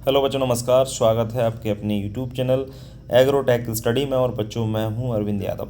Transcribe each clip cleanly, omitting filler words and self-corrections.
Hello बच्चों, नमस्कार। स्वागत है आपके अपने यूट्यूब चैनल एग्रोटेक स्टडी में। और बच्चों, मैं हूं अरविंद यादव।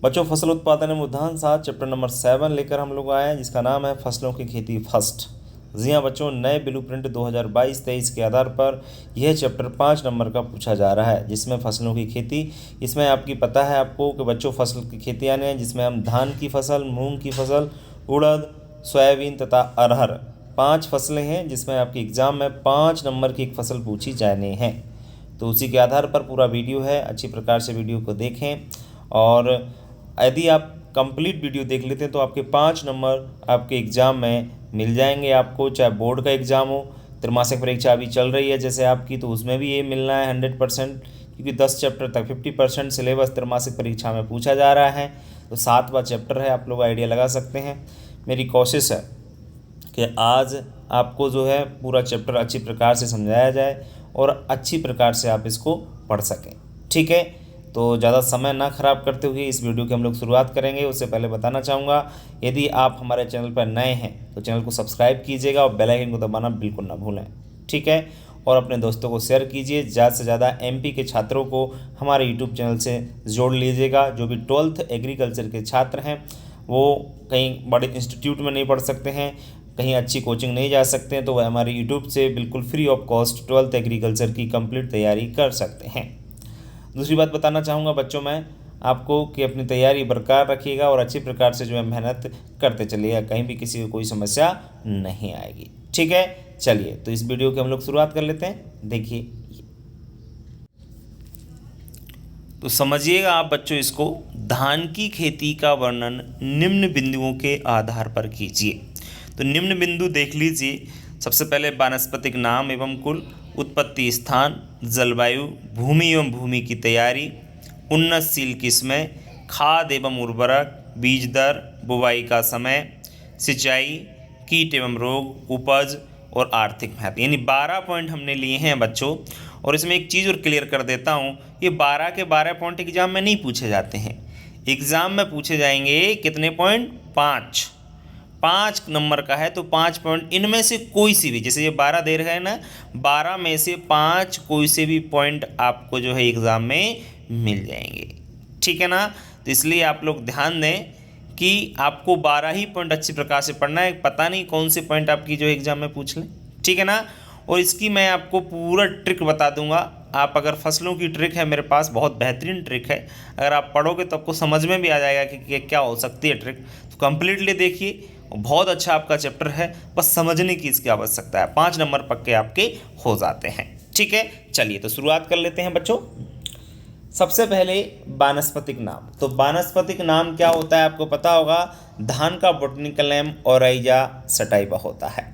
बच्चों, फसल उत्पादन एवं उद्यान साथ चैप्टर नंबर 7 लेकर हम लोग आए हैं, जिसका नाम है फसलों की खेती फर्स्ट। जी हाँ बच्चों, नए ब्लूप्रिंट 2022-23 के आधार पर यह चैप्टर 5 नंबर का पूछा जा रहा है, जिसमें फसलों की खेती। इसमें आपकी पता है आपको कि बच्चों फसल की खेती आने हैं, जिसमें हम धान की फसल, मूंग की फसल, उड़द, सोयाबीन तथा अरहर 5 फसलें हैं, जिसमें आपके एग्ज़ाम में 5 नंबर की एक फसल पूछी जाने हैं। तो उसी के आधार पर पूरा वीडियो है, अच्छी प्रकार से वीडियो को देखें। और यदि आप कंप्लीट वीडियो देख लेते हैं तो आपके 5 नंबर आपके एग्ज़ाम में मिल जाएंगे आपको। चाहे बोर्ड का एग्ज़ाम हो, त्रैमासिक परीक्षा अभी चल रही है जैसे आपकी, तो उसमें भी ये मिलना है 100%, क्योंकि 10 चैप्टर तक 50% सिलेबस त्रैमासिक परीक्षा में पूछा जा रहा है। तो 7वां चैप्टर है, आप लोग आइडिया लगा सकते हैं। मेरी कोशिश है कि आज आपको जो है पूरा चैप्टर अच्छी प्रकार से समझाया जाए और अच्छी प्रकार से आप इसको पढ़ सकें। ठीक है, तो ज़्यादा समय ना ख़राब करते हुए इस वीडियो की हम लोग शुरुआत करेंगे। उससे पहले बताना चाहूँगा, यदि आप हमारे चैनल पर नए हैं तो चैनल को सब्सक्राइब कीजिएगा और बेल आइकन को दबाना बिल्कुल ना भूलें। ठीक है, और अपने दोस्तों को शेयर कीजिए। ज़्यादा से ज़्यादा एमपी के छात्रों को हमारे यूट्यूब चैनल से जोड़ लीजिएगा। जो भी 12th एग्रीकल्चर के छात्र हैं वो कहीं बड़े इंस्टीट्यूट में नहीं पढ़ सकते हैं, कहीं अच्छी कोचिंग नहीं जा सकते हैं, तो वह हमारे यूट्यूब से बिल्कुल free of cost 12th agriculture की कंप्लीट तैयारी कर सकते हैं। दूसरी बात बताना चाहूँगा बच्चों मैं आपको कि अपनी तैयारी बरकरार रखिएगा और अच्छी प्रकार से जो है मेहनत करते चलिएगा, कहीं भी किसी को कोई समस्या नहीं आएगी। ठीक है, चलिए तो इस वीडियो की हम लोग शुरुआत कर लेते हैं। देखिए, तो समझिएगा आप बच्चों इसको। धान की खेती का वर्णन निम्न बिंदुओं के आधार पर कीजिए। तो निम्न बिंदु देख लीजिए। सबसे पहले वानस्पतिक नाम एवं कुल, उत्पत्ति स्थान, जलवायु, भूमि एवं भूमि की तैयारी, उन्नतशील किस्में, खाद एवं उर्वरक, बीज दर, बुवाई का समय, सिंचाई, कीट एवं रोग, उपज और आर्थिक महत्व। यानी 12 पॉइंट हमने लिए हैं बच्चों। और इसमें एक चीज़ और क्लियर कर देता हूँ, ये 12 के 12 पॉइंट एग्जाम में नहीं पूछे जाते हैं। एग्ज़ाम में पूछे जाएंगे कितने पॉइंट? 5 नंबर का है तो 5 पॉइंट। इनमें से कोई सी भी, जैसे ये 12 दे रहे हैं ना, 12 में से 5 कोई से भी पॉइंट आपको जो है एग्ज़ाम में मिल जाएंगे। ठीक है ना, तो इसलिए आप लोग ध्यान दें कि आपको 12 ही पॉइंट अच्छी प्रकार से पढ़ना है। पता नहीं कौन से पॉइंट आपकी जो एग्ज़ाम में पूछ लें। ठीक है ना, और इसकी मैं आपको पूरा ट्रिक बता दूंगा। आप अगर फसलों की ट्रिक है मेरे पास, बहुत बेहतरीन ट्रिक है। अगर आप पढ़ोगे तो आपको समझ में भी आ जाएगा कि क्या हो सकती है ट्रिक। तो कंप्लीटली देखिए, बहुत अच्छा आपका चैप्टर है, बस समझने की इसकी आवश्यकता है। 5 नंबर पक्के आपके हो जाते हैं। ठीक है, चलिए तो शुरुआत कर लेते हैं बच्चों। सबसे पहले वानस्पतिक नाम। तो वानस्पतिक नाम क्या होता है आपको पता होगा। धान का बोटनिकल नेम ओराइजा सटाइवा होता है।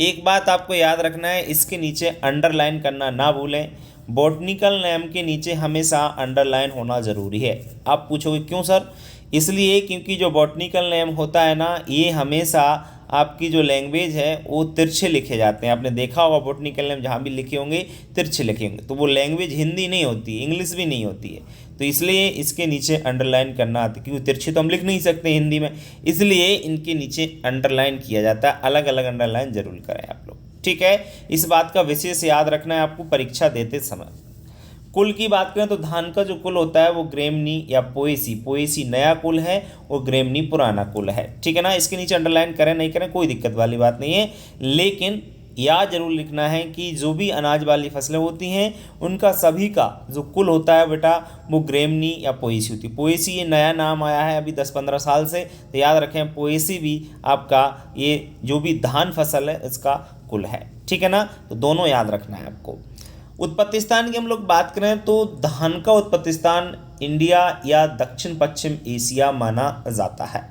एक बात आपको याद रखना है, इसके नीचे अंडरलाइन करना ना भूलें। बोटनिकल नेम के नीचे हमेशा अंडरलाइन होना ज़रूरी है। आप पूछोगे क्यों सर? इसलिए क्योंकि जो बॉटनिकल नेम होता है ना, ये हमेशा आपकी जो लैंग्वेज है वो तिरछे लिखे जाते हैं। आपने देखा होगा बॉटनिकल नेम जहाँ भी लिखे होंगे तिरछे लिखे होंगे, तो वो लैंग्वेज हिंदी नहीं होती, इंग्लिश भी नहीं होती है। तो इसलिए इसके नीचे अंडरलाइन करना आती है, क्योंकि तिरछे तो हम लिख नहीं सकते हिंदी में, इसलिए इनके नीचे अंडरलाइन किया जाता है। अलग अलग अंडरलाइन जरूर करें आप लोग। ठीक है, इस बात का विशेष याद रखना है आपको परीक्षा देते समय। कुल की बात करें तो धान का जो कुल होता है वो ग्रेमनी या पोएसी नया कुल है और ग्रेमनी पुराना कुल है। ठीक है ना, इसके नीचे अंडरलाइन करें नहीं करें कोई दिक्कत वाली बात नहीं है, लेकिन याद जरूर लिखना है कि जो भी अनाज वाली फसलें होती हैं उनका सभी का जो कुल होता है बेटा वो ग्रेमनी या पोएसी होती है। पोएसी ये नया नाम आया है अभी 10-15 साल से, तो याद रखें पोएसी भी आपका ये जो भी धान फसल है इसका कुल है। ठीक है ना, तो दोनों याद रखना है आपको। उत्पत्ति स्थान की हम लोग बात करें तो धान का उत्पत्ति स्थान इंडिया या दक्षिण पश्चिम एशिया माना जाता है।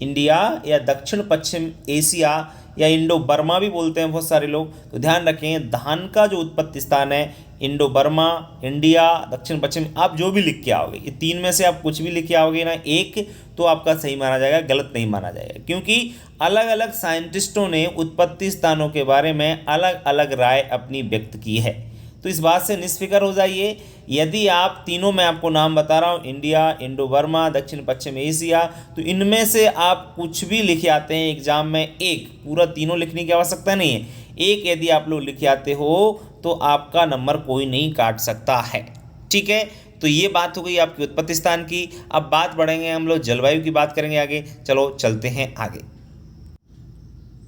इंडिया या दक्षिण पश्चिम एशिया या इंडो बर्मा भी बोलते हैं बहुत सारे लोग। तो ध्यान रखें, धान का जो उत्पत्ति स्थान है इंडो बर्मा, इंडिया, दक्षिण पश्चिम, आप जो भी लिख के आओगे, ये 3 में से आप कुछ भी लिख के आओगे ना, एक तो आपका सही माना जाएगा, गलत नहीं माना जाएगा। क्योंकि अलग अलग साइंटिस्टों ने उत्पत्ति स्थानों के बारे में अलग अलग राय अपनी व्यक्त की है। तो इस बात से निष्फिक्र हो जाइए। यदि आप तीनों में आपको नाम बता रहा हूँ, इंडिया, इंडो बर्मा, दक्षिण पश्चिम एशिया, तो इनमें से आप कुछ भी लिख आते हैं एग्जाम में, एक पूरा तीनों लिखने की आवश्यकता नहीं है, एक यदि आप लोग लिख आते हो तो आपका नंबर कोई नहीं काट सकता है। ठीक है, तो ये बात हो गई आपकी उत्पत्ति स्थान की। अब बात बढ़ेंगे हम लोग जलवायु की बात करेंगे आगे। चलो चलते हैं आगे।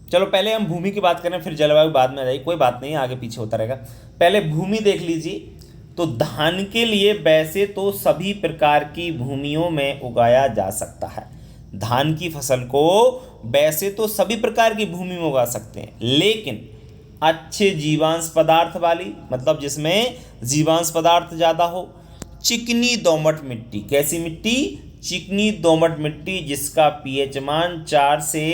चलो पहले हम भूमि की बात करें, फिर जलवायु बाद में आ जाएगी, कोई बात नहीं, आगे पीछे होता रहेगा। पहले भूमि देख लीजिए। तो धान के लिए वैसे तो सभी प्रकार की भूमियों में उगाया जा सकता है। धान की फसल को वैसे तो सभी प्रकार की भूमि में उगा सकते हैं, लेकिन अच्छे जीवांश पदार्थ वाली, मतलब जिसमें जीवांश पदार्थ ज़्यादा हो, चिकनी दोमट मिट्टी। कैसी मिट्टी? चिकनी दोमट मिट्टी जिसका पीएच मान 4 से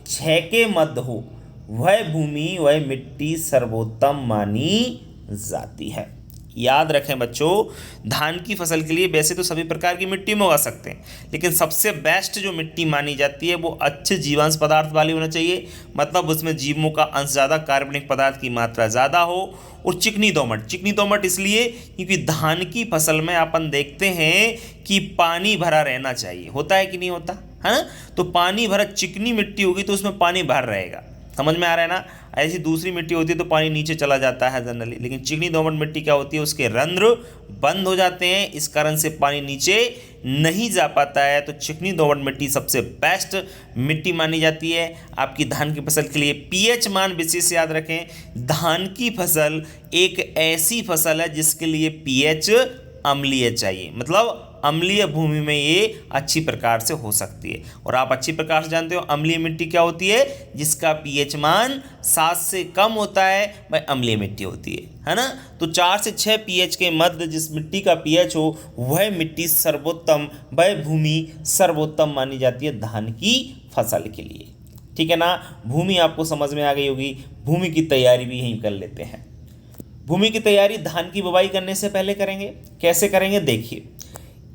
6 के मध्य हो, वह भूमि, वह मिट्टी सर्वोत्तम मानी जाती है। याद रखें बच्चों, धान की फसल के लिए वैसे तो सभी प्रकार की मिट्टी में उगा सकते हैं, लेकिन सबसे बेस्ट जो मिट्टी मानी जाती है वो अच्छे जीवांश पदार्थ वाली होना चाहिए, मतलब उसमें जीवों का अंश ज़्यादा, कार्बनिक पदार्थ की मात्रा ज़्यादा हो। और चिकनी दोमट, चिकनी दोमट इसलिए क्योंकि धान की फसल में अपन देखते हैं कि पानी भरा रहना चाहिए, होता है कि नहीं होता है ना। तो पानी भरा चिकनी मिट्टी होगी तो उसमें पानी भर रहेगा, समझ में आ रहा है ना। ऐसी दूसरी मिट्टी होती है तो पानी नीचे चला जाता है जनरली, लेकिन चिकनी दोमट मिट्टी क्या होती है, उसके रंध्र बंद हो जाते हैं, इस कारण से पानी नीचे नहीं जा पाता है। तो चिकनी दोमट मिट्टी सबसे बेस्ट मिट्टी मानी जाती है आपकी धान की फसल के लिए। पीएच मान विशेष याद रखें, धान की फसल एक ऐसी फसल है जिसके लिए पीएच अम्लीय चाहिए, मतलब अम्लीय भूमि में ये अच्छी प्रकार से हो सकती है। और आप अच्छी प्रकार से जानते हो अम्लीय मिट्टी क्या होती है, जिसका पीएच मान 7 से कम होता है, वह अम्लीय मिट्टी होती है ना। तो 4 से 6 पीएच के मध्य जिस मिट्टी का पीएच हो, वह मिट्टी सर्वोत्तम, वह भूमि सर्वोत्तम मानी जाती है धान की फसल के लिए। ठीक है ना, भूमि आपको समझ में आ गई होगी। भूमि की तैयारी भी यहीं कर लेते हैं। भूमि की तैयारी धान की बुवाई करने से पहले करेंगे। कैसे करेंगे देखिए,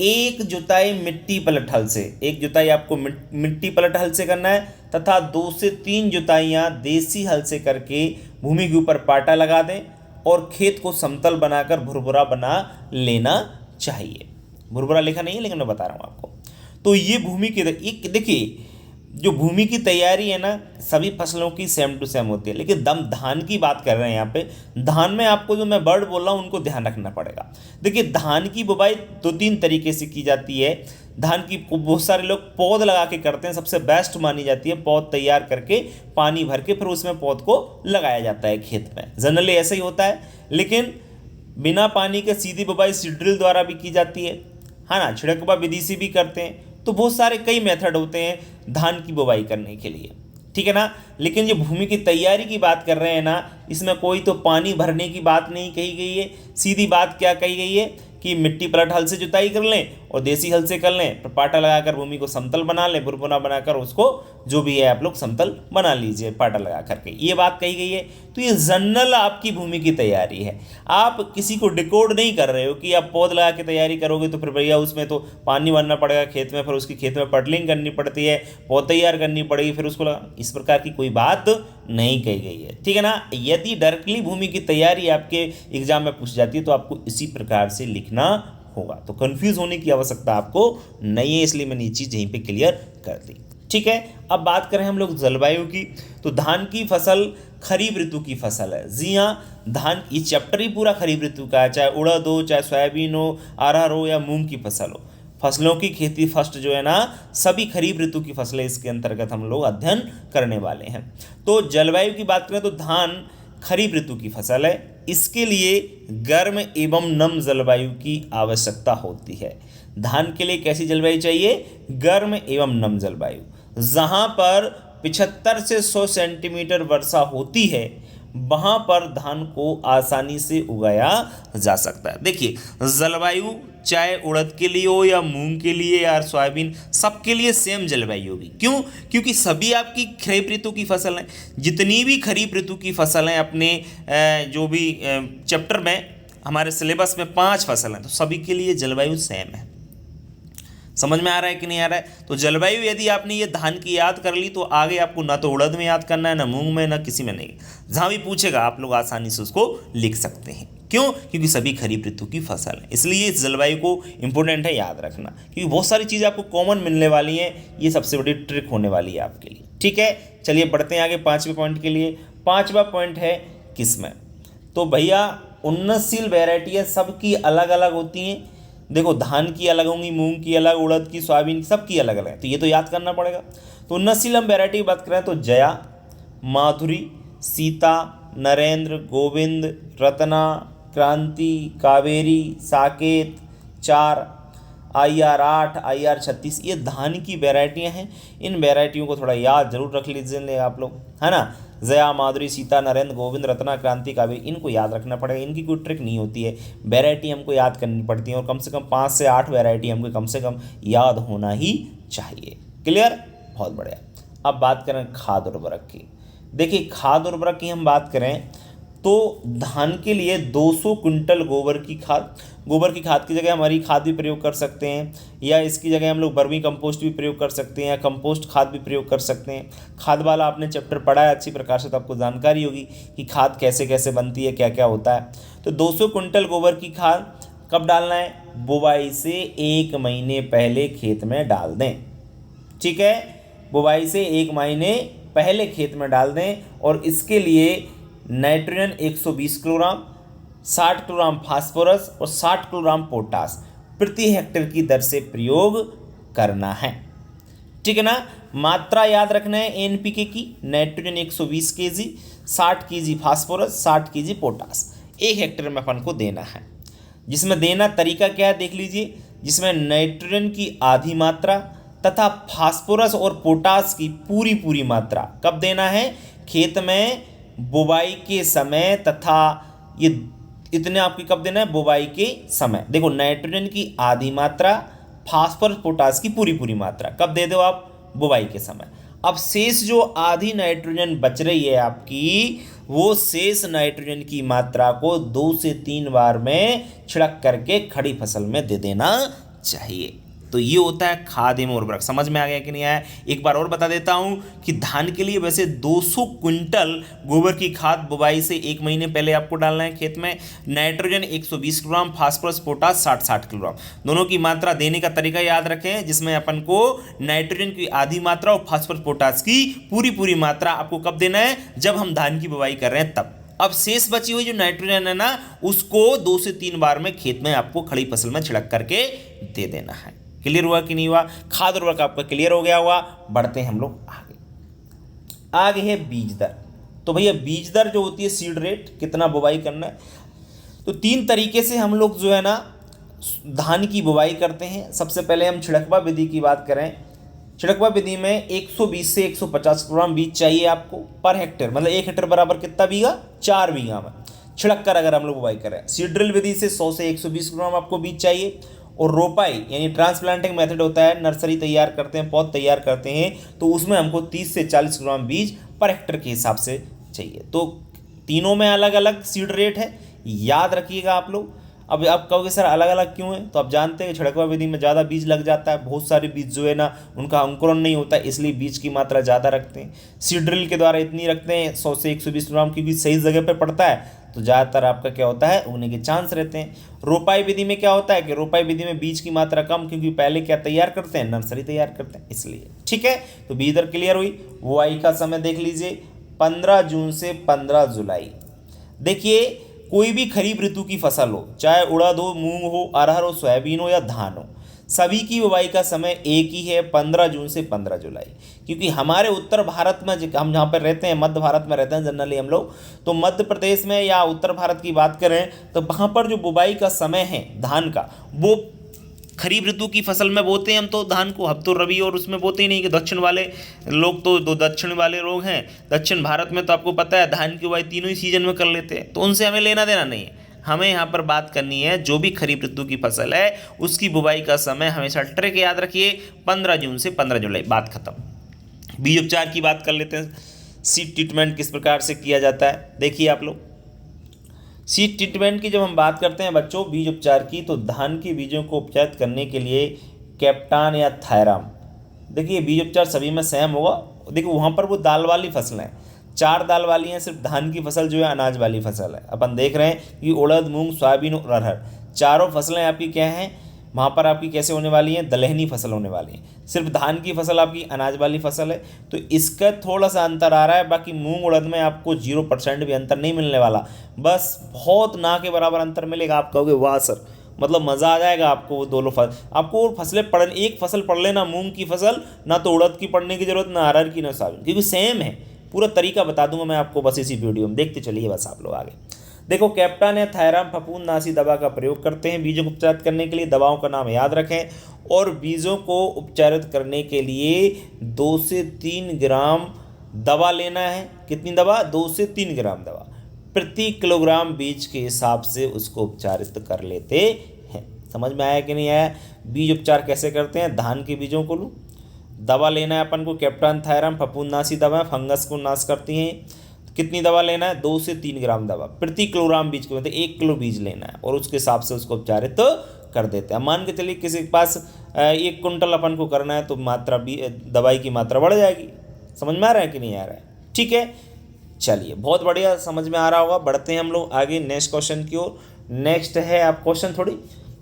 एक जुताई मिट्टी पलट हल से, एक जुताई आपको मिट्टी पलट हल से करना है, तथा 2 से 3 जुताइयाँ देसी हल से करके भूमि के ऊपर पाटा लगा दें और खेत को समतल बनाकर भुरभुरा बना लेना चाहिए। भुरभुरा लिखा नहीं है लेकिन मैं बता रहा हूँ आपको। तो ये भूमि की एक देखिए, जो भूमि की तैयारी है ना, सभी फसलों की सेम टू सेम होती है, लेकिन धान की बात कर रहे हैं यहाँ पे। धान में आपको जो मैं वर्ड बोल रहा हूँ उनको ध्यान रखना पड़ेगा। देखिए, धान की बुवाई 2-3 तरीके से की जाती है। धान की बहुत सारे लोग पौध लगा के करते हैं, सबसे बेस्ट मानी जाती है। पौध तैयार करके पानी भर के फिर उसमें पौध को लगाया जाता है खेत में, जनरली ऐसा ही होता है। लेकिन बिना पानी के सीधी बुवाई सीड्रिल द्वारा भी की जाती है ना, छिड़कवा विधि से भी करते हैं। तो बहुत सारे कई मेथड होते हैं धान की बुवाई करने के लिए, ठीक है ना। लेकिन जो भूमि की तैयारी की बात कर रहे हैं ना, इसमें कोई तो पानी भरने की बात नहीं कही गई है। सीधी बात क्या कही गई है कि मिट्टी पलट हल से जुताई कर लें और देसी हल से कर लें, फिर पाटा लगाकर भूमि को समतल बना लें, भुरभुरा बनाकर उसको जो भी है आप लोग समतल बना लीजिए पाटा लगा करके, ये बात कही गई है। तो ये जनरल आपकी भूमि की तैयारी है। आप किसी को डिकोड नहीं कर रहे हो कि आप पौध लगा के तैयारी करोगे तो फिर भैया उसमें तो पानी भरना पड़ेगा खेत में, फिर उसकी खेत में पटलिंग करनी पड़ती है, पौध तैयार करनी पड़ेगी, फिर उसको लगा, इस प्रकार की कोई बात नहीं कही गई है, ठीक है ना। यदि डायरेक्टली भूमि की तैयारी आपके एग्जाम में पूछ जाती है तो आपको इसी प्रकार से लिखना होगा। तो कंफ्यूज होने की आवश्यकता आपको नहीं है, इसलिए मैंने ये चीज़ यहीं पे क्लियर कर दी, ठीक है। अब बात करें हम लोग जलवायु की, तो धान की फसल खरीफ ऋतु की फसल है। जी हाँ, धान, ये चैप्टर ही पूरा खरीफ ऋतु का है, चाहे उड़द हो, चाहे सोयाबीन हो, अरहर हो या मूंग की फसल हो। फसलों की खेती फर्स्ट जो है ना, सभी खरीफ ऋतु की फसलें इसके अंतर्गत हम लोग अध्ययन करने वाले हैं। तो जलवायु की बात करें तो धान खरीफ ऋतु की फसल है। इसके लिए गर्म एवं नम जलवायु की आवश्यकता होती है। धान के लिए कैसी जलवायु चाहिए? गर्म एवं नम जलवायु। जहाँ पर 75 से 100 सेंटीमीटर वर्षा होती है वहाँ पर धान को आसानी से उगाया जा सकता है। देखिए, जलवायु चाहे उड़द के लिए हो या मूंग के लिए या सोयाबीन, सबके लिए सेम जलवायु होगी। क्यों? क्योंकि सभी आपकी खरीफ ऋतु की फसल हैं। जितनी भी खरीफ ऋतु की फसल हैं अपने जो भी चैप्टर में, हमारे सिलेबस में 5 फसल हैं, तो सभी के लिए जलवायु सेम है। समझ में आ रहा है कि नहीं आ रहा है? तो जलवायु यदि आपने ये धान की याद कर ली तो आगे आपको ना तो उड़द में याद करना है, ना मूंग में, ना किसी में नहीं। जहाँ भी पूछेगा आप लोग आसानी से उसको लिख सकते हैं। क्यों? क्योंकि सभी खरीफ ऋतु की फसल है, इसलिए इस जलवायु को इंपॉर्टेंट है याद रखना, क्योंकि बहुत सारी चीज़ें आपको कॉमन मिलने वाली हैं। ये सबसे बड़ी ट्रिक होने वाली है आपके लिए, ठीक है। चलिए बढ़ते हैं आगे 5वें पॉइंट के लिए। 5वां पॉइंट है किस्में। तो भैया उन्नतशील वैरायटियाँ सबकी अलग अलग होती हैं। देखो धान की अलग होंगी, मूंग की अलग, उड़द की, सोयाबीन की, सबकी अलग अलग है, तो ये तो याद करना पड़ेगा। तो उन्नतशील हम वैरायटी की बात करें तो जया, माधुरी, सीता, नरेंद्र, गोविंद, रत्ना, क्रांति, कावेरी, साकेत, चार, IR 8, IR 36, ये धान की वैरायटियां हैं। इन वैरायटियों को थोड़ा याद जरूर रख लीजिए आप लोग, है ना। जया, माधुरी, सीता, नरेंद्र, गोविंद, रत्ना, क्रांति, कावेरी, इनको याद रखना पड़ेगा। इनकी कोई ट्रिक नहीं होती है, वैरायटी हमको याद करनी पड़ती है, और कम से कम 5 से 8 वैरायटी हमको कम से कम याद होना ही चाहिए। क्लियर, बहुत बढ़िया। अब बात करें खाद उर्वरक की। देखिए खाद उर्वरक की हम बात करें तो धान के लिए 200 क्विंटल गोबर की खाद की जगह हमारी खाद भी प्रयोग कर सकते हैं, या इसकी जगह हम लोग वर्मी कंपोस्ट भी प्रयोग कर सकते हैं, या कंपोस्ट खाद भी प्रयोग कर सकते हैं। खाद वाला आपने चैप्टर पढ़ा है अच्छी प्रकार से, तो आपको जानकारी होगी कि खाद कैसे कैसे बनती है, क्या क्या होता है। तो 200 क्विंटल गोबर की खाद कब डालना है? बुवाई से 1 महीने पहले खेत में डाल दें। ठीक है, बुवाई से 1 महीने पहले खेत में डाल दें, और इसके लिए नाइट्रोजन 120 किलोग्राम, 60 किलोग्राम फास्फोरस और 60 किलोग्राम पोटास प्रति हेक्टेयर की दर से प्रयोग करना है। ठीक है ना। मात्रा याद रखना है NPK की, nitrogen 120 kg, 60 kg phosphorus, 60 kg potash 1 hectare में अपन को देना है। जिसमें देना तरीका क्या है देख लीजिए, जिसमें नाइट्रोजन की आधी मात्रा तथा फास्फोरस और पोटास की पूरी मात्रा कब देना है? खेत में बुवाई के समय, तथा ये इतने आपकी कब देना है? बुवाई के समय। देखो नाइट्रोजन की आधी मात्रा, फास्फोरस पोटास की पूरी मात्रा कब दे दो आप? बुवाई के समय। अब शेष जो आधी नाइट्रोजन बच रही है आपकी, वो शेष नाइट्रोजन की मात्रा को 2 से 3 बार में छिड़क करके खड़ी फसल में दे देना चाहिए। तो ये होता है खाद एवं उर्वरक। समझ में आ गया कि नहीं आया? एक बार और बता देता हूं कि धान के लिए वैसे 200 क्विंटल गोबर की खाद बुवाई से 1 महीने पहले आपको डालना है खेत में। Nitrogen 120 kilogram, phosphorus potash 60 kilogram, दोनों की मात्रा देने का तरीका याद रखें, जिसमें अपन को नाइट्रोजन की आधी मात्रा और फास्फोरस पोटास की पूरी मात्रा आपको कब देना है? जब हम धान की बुवाई कर रहे हैं तब। अब शेष बची हुई जो नाइट्रोजन है ना, उसको 2 से 3 बार में खेत में आपको खड़ी फसल में छिड़क करके दे देना है। क्लियर हुआ कि नहीं हुआ? खाद उर्वरक आपका क्लियर हो गया हुआ। बढ़ते हैं हम लोग आगे है बीज दर। तो भैया बीज दर जो होती है, सीड रेट, कितना बुवाई करना है, तो 3 तरीके से हम लोग जो है ना धान की बुवाई करते हैं। सबसे पहले हम छिड़कवा विधि की बात करें। छिड़कवा विधि में 120 से 150 किलोग्राम बीज चाहिए आपको पर हेक्टेयर, मतलब 1 हेक्टेयर बराबर कितना बीघा? 4 बीघा में छिड़क कर अगर हम लोग बुवाई करें। सीड ड्रिल विधि से 100 से 120 किलोग्राम आपको बीज चाहिए। और रोपाई यानी ट्रांसप्लांटिंग मेथड होता है, नर्सरी तैयार करते हैं, पौध तैयार करते हैं, तो उसमें हमको 30 से 40 किलोग्राम बीज पर हेक्टेयर के हिसाब से चाहिए। तो तीनों में अलग अलग सीड रेट है, याद रखिएगा आप लोग। अब आप कहोगे सर अलग अलग क्यों है? तो आप जानते हैं छिड़कवा विधि में ज़्यादा बीज लग जाता है, बहुत सारे बीज जो है ना उनका अंकुरण नहीं होता, इसलिए बीज की मात्रा ज़्यादा रखते हैं। सीड ड्रिल के द्वारा इतनी रखते हैं 100 से 120 ग्राम, क्योंकि सही जगह पर पड़ता है तो ज़्यादातर आपका क्या होता है, उगने के चांस रहते हैं। रोपाई विधि में क्या होता है कि रोपाई विधि में बीज की मात्रा कम, क्योंकि पहले क्या तैयार करते हैं, नर्सरी तैयार करते हैं, इसलिए। ठीक है, तो बीज दर क्लियर हुई। बुआई का समय देख लीजिए 15 जून से 15 जुलाई। देखिए कोई भी खरीफ ऋतु की फसल हो, चाहे उड़द हो, मूंग हो, अरहर हो, सोयाबीन हो या धान हो, सभी की बुवाई का समय एक ही है, 15 जून से 15 जुलाई। क्योंकि हमारे उत्तर भारत में, हम जहाँ पर रहते हैं, मध्य भारत में रहते हैं जनरली हम लोग, तो मध्य प्रदेश में या उत्तर भारत की बात करें तो वहाँ पर जो बुवाई का समय है धान का, वो खरीफ ऋतु की फसल में बोते हैं हम तो धान को। हम तो रबी और उसमें बोते ही नहीं, कि दक्षिण वाले लोग तो दो दक्षिण वाले लोग हैं, दक्षिण भारत में तो आपको पता है धान की बुवाई तीनों ही सीजन में कर लेते हैं, तो उनसे हमें लेना देना नहीं है। हमें यहाँ पर बात करनी है जो भी खरीफ ऋतु की फसल है उसकी बुवाई का समय हमेशा ट्रिक याद रखिए 15 जून से 15 जुलाई, बात खत्म। बीज उपचार की बात कर लेते हैं। सीड ट्रीटमेंट किस प्रकार से किया जाता है, देखिए आप लोग। सीड ट्रीटमेंट की जब हम बात करते हैं बच्चों बीज उपचार की, तो धान के बीजों को उपचारित करने के लिए कैप्टान या थायराम, देखिए बीज उपचार सभी में सेम होगा। देखिए वहाँ पर वो दाल वाली फसलें हैं, 4 दाल वाली हैं, सिर्फ धान की फसल जो है अनाज वाली फसल है। अपन देख रहे हैं कि उड़द, मूंग, सोयाबीन और अरहर, चारों फसलें आपकी क्या हैं, वहाँ पर आपकी कैसे होने वाली है, दलहनी फसल होने वाली है। सिर्फ धान की फसल आपकी अनाज वाली फसल है, तो इसका थोड़ा सा अंतर आ रहा है। बाकी मूंग उड़द में आपको 0% भी अंतर नहीं मिलने वाला, बस बहुत ना के बराबर अंतर मिलेगा। आप कहोगे वाह सर, मतलब मज़ा आ जाएगा आपको वो दोनों आपको वो फसलें पढ़, एक फसल पढ़ लेना मूंग की फसल, ना तो उड़द की पढ़ने की जरूरत, ना अरहर की, ना सोयाबीन, क्योंकि सेम है। पूरा तरीका बता दूंगा मैं आपको बस इसी वीडियो में, देखते चलिए बस आप लोग आगे। देखो, कैप्टन या थायराम फफूंदनाशी दवा का प्रयोग करते हैं बीजों को उपचारित करने के लिए। दवाओं का नाम याद रखें, और बीजों को उपचारित करने के लिए 2 से 3 ग्राम दवा लेना है। कितनी दवा? 2 से 3 ग्राम दवा प्रति किलोग्राम बीज के हिसाब से उसको उपचारित कर लेते हैं। समझ में आया कि नहीं आया? बीज उपचार कैसे करते हैं? धान के बीजों को लो, दवा लेना है अपन को, कैप्टन थायराम फफूंदनाशी दवा फंगस को नाश करती हैं। कितनी दवा लेना है? 2 से 3 ग्राम दवा प्रति किलोग्राम बीज को, मतलब 1 किलो बीज लेना है, और उसके हिसाब से उसको उपचारित कर देते हैं। मान के चलिए किसी के पास 1 कुंटल अपन को करना है, तो मात्रा दवाई की मात्रा बढ़ जाएगी। समझ में आ रहा है कि नहीं आ रहा है? ठीक है, चलिए बहुत बढ़िया, समझ में आ रहा होगा। बढ़ते हैं हम लोग आगे नेक्स्ट क्वेश्चन की ओर। नेक्स्ट है आप क्वेश्चन, थोड़ी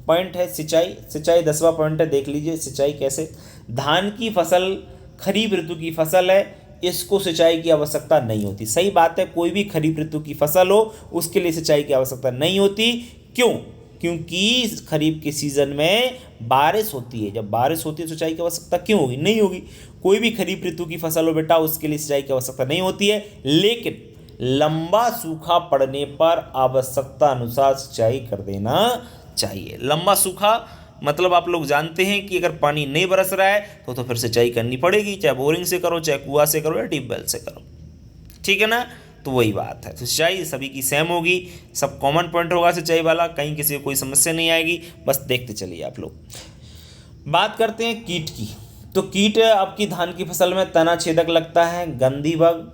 पॉइंट है सिंचाई। सिंचाई 10वां पॉइंट है, देख लीजिए सिंचाई कैसे। धान की फसल खरीफ ऋतु की फसल है, इसको सिंचाई की आवश्यकता नहीं होती। सही बात है, कोई भी खरीफ ऋतु की फसल हो उसके लिए सिंचाई की आवश्यकता नहीं होती। क्यों? क्योंकि खरीफ के सीजन में बारिश होती है। जब बारिश होती है सिंचाई की आवश्यकता क्यों होगी? नहीं होगी। कोई भी खरीफ ऋतु की फसल हो बेटा, उसके लिए सिंचाई की आवश्यकता नहीं होती है। लेकिन लंबा सूखा पड़ने पर आवश्यकता अनुसार सिंचाई कर देना चाहिए। लंबा सूखा मतलब आप लोग जानते हैं कि अगर पानी नहीं बरस रहा है तो फिर सिंचाई करनी पड़ेगी, चाहे बोरिंग से करो, चाहे कुआं से करो, या ट्यूबवेल से करो। ठीक है ना? तो वही बात है। तो सिंचाई सभी की सेम होगी, सब कॉमन पॉइंट होगा सिंचाई वाला, कहीं किसी को कोई समस्या नहीं आएगी। बस देखते चलिए आप लोग। बात करते हैं कीट की। तो कीट आपकी धान की फसल में तना छेदक लगता है, गंधी बग,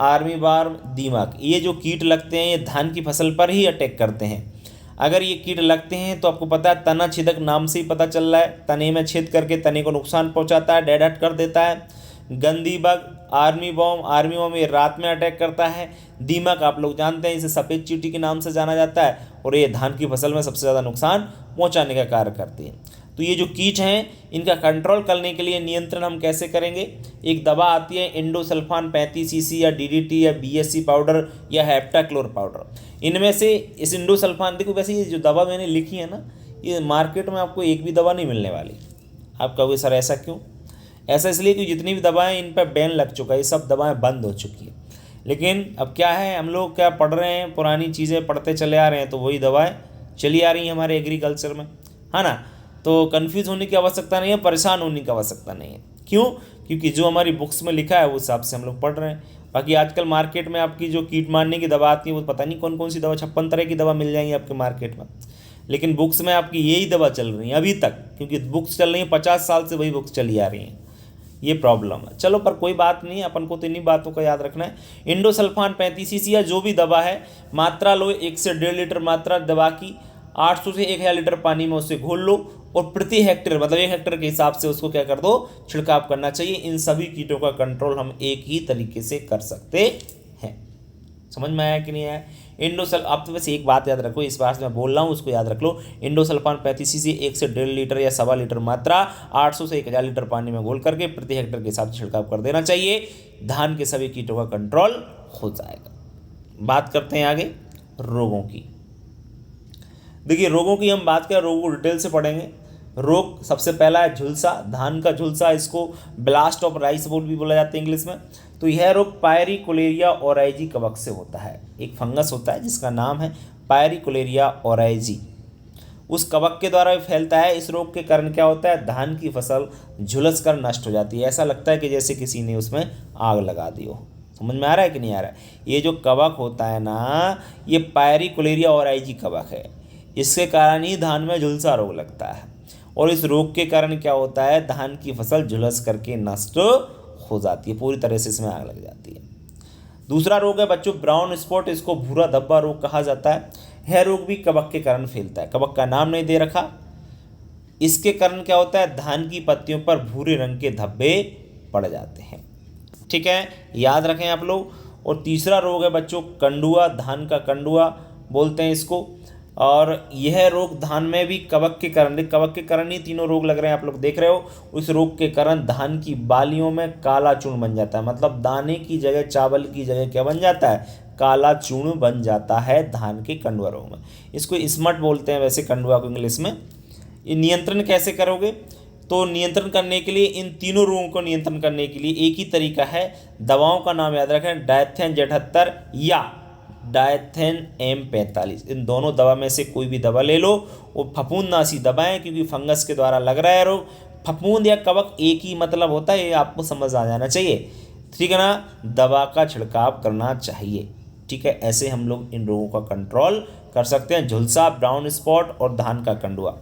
आर्मी वार्म, दीमक। ये जो कीट लगते हैं ये धान की फसल पर ही अटैक करते हैं। अगर ये कीट लगते हैं तो आपको पता है तना छेदक नाम से ही पता चल रहा है, तने में छेद करके तने को नुकसान पहुंचाता है, डेड हट कर देता है। गंदी बग, आर्मी बॉम्ब ये रात में अटैक करता है। दीमक आप लोग जानते हैं, इसे सफ़ेद चींटी के नाम से जाना जाता है, और ये धान की फसल में सबसे ज़्यादा नुकसान पहुंचाने का कार्य करती है। तो ये जो कीट हैं इनका कंट्रोल करने के लिए नियंत्रण हम कैसे करेंगे? एक दवा आती है इंडोसल्फान 35 सीसी, या डीडीटी, या बीएससी पाउडर, या हेप्टाक्लोर पाउडर। इनमें से इस इंडोसल्फान, देखो वैसे ये जो दवा मैंने लिखी है ना, ये मार्केट में आपको एक भी दवा नहीं मिलने वाली। आप कहोगे सर ऐसा क्यों? ऐसा इसलिए कि जितनी भी दवाएं इन पर बैन लग चुका है, ये सब दवाएं बंद हो चुकी है। लेकिन अब क्या है, हम लोग क्या पढ़ रहे हैं, पुरानी चीज़ें पढ़ते चले आ रहे हैं, तो वही दवाएं चली आ रही हैं हमारे एग्रीकल्चर में, है ना? तो कन्फ्यूज़ होने की आवश्यकता नहीं है, परेशान होने की आवश्यकता नहीं है। क्यों? क्योंकि जो हमारी बुक्स में लिखा है वो हिसाब से हम लोग पढ़ रहे हैं। बाकी आजकल मार्केट में आपकी जो कीट मारने की दवा आती है वो पता नहीं कौन कौन सी दवा, 56 तरह की दवा मिल जाएंगी आपके मार्केट में, लेकिन बुक्स में आपकी यही दवा चल रही है अभी तक, क्योंकि बुक्स चल रही हैं 50 साल से, वही बुक्स चली आ रही हैं। ये प्रॉब्लम है। चलो, पर कोई बात नहीं, अपन को तो इन्हीं बातों का याद रखना है। इंडोसल्फान 35 सीसी या जो भी दवा है, मात्रा लो 1 से 1.5 लीटर मात्रा दवा की, 800 से 1000 लीटर पानी में उससे घोल लो, और प्रति हेक्टेयर मतलब 1 हेक्टेयर के हिसाब से उसको क्या कर दो, छिड़काव करना चाहिए। इन सभी कीटों का कंट्रोल हम एक ही तरीके से कर सकते हैं। समझ में आया कि नहीं आया? आप तो बस एक बात याद रखो, इस बात मैं बोल रहा हूँ उसको याद रख लो। इंडोसल्फान 35 सीसी 1 से 1.5 लीटर या 1.25 लीटर मात्रा 800 से 1000 लीटर पानी में घोल करके प्रति हेक्टेयर के हिसाब से छिड़काव कर देना चाहिए। धान के सभी कीटों का कंट्रोल हो जाएगा। बात करते हैं आगे रोगों की। देखिए, रोगों की हम बात करें, रोगों को डिटेल से पढ़ेंगे। रोग सबसे पहला है झुलसा, धान का झुलसा, इसको ब्लास्ट ऑफ राइस बोल भी बोला जाता है इंग्लिश में। तो यह रोग पायरिकोलेरिया ओराइजी कवक से होता है। एक फंगस होता है जिसका नाम है पायरिकोलेरिया ओराइजी, उस कवक के द्वारा फैलता है। इस रोग के कारण क्या होता है, धान की फसल झुलस कर नष्ट हो जाती है। ऐसा लगता है कि जैसे किसी ने उसमें आग लगा दी हो। समझ में आ रहा है कि नहीं आ रहा है? ये जो कवक होता है ना, ये पायरिकोलेरिया ओराइजी कवक है, इसके कारण ही धान में झुलसा रोग लगता है। और इस रोग के कारण क्या होता है, धान की फसल झुलस करके नष्ट हो जाती है, पूरी तरह से इसमें आग लग जाती है। दूसरा रोग है बच्चों ब्राउन स्पॉट, इसको भूरा धब्बा रोग कहा जाता है। यह रोग भी कवक के कारण फैलता है, कवक का नाम नहीं दे रखा। इसके कारण क्या होता है, धान की पत्तियों पर भूरे रंग के धब्बे पड़ जाते हैं। ठीक है, याद रखें आप लोग। और तीसरा रोग है बच्चों कंडुआ, धान का कंडुआ बोलते हैं इसको। और यह रोग धान में भी कवक के कारण ही तीनों रोग लग रहे हैं, आप लोग देख रहे हो। उस रोग के कारण धान की बालियों में काला चूर्ण बन जाता है, मतलब दाने की जगह, चावल की जगह क्या बन जाता है, काला चूर्ण बन जाता है धान के कंडुआरों में। इसको स्मट बोलते हैं वैसे कंडुआ को इंग्लिश में। ये नियंत्रण कैसे करोगे, तो नियंत्रण करने के लिए, इन तीनों रोगों को नियंत्रण करने के लिए एक ही तरीका है। दवाओं का नाम याद रखें, डायथेन Z78 या डायथेन M45। इन दोनों दवा में से कोई भी दवा ले लो। वो फफूंदनाशी दवाएं, क्योंकि फंगस के द्वारा लग रहा है रोग। फफूंद या कवक एक ही मतलब होता है, ये आपको समझ आ जाना चाहिए, ठीक है ना। दवा का छिड़काव करना चाहिए, ठीक है। ऐसे हम लोग इन रोगों का कंट्रोल कर सकते हैं, झुलसा, ब्राउन स्पॉट और धान का कंडुआ।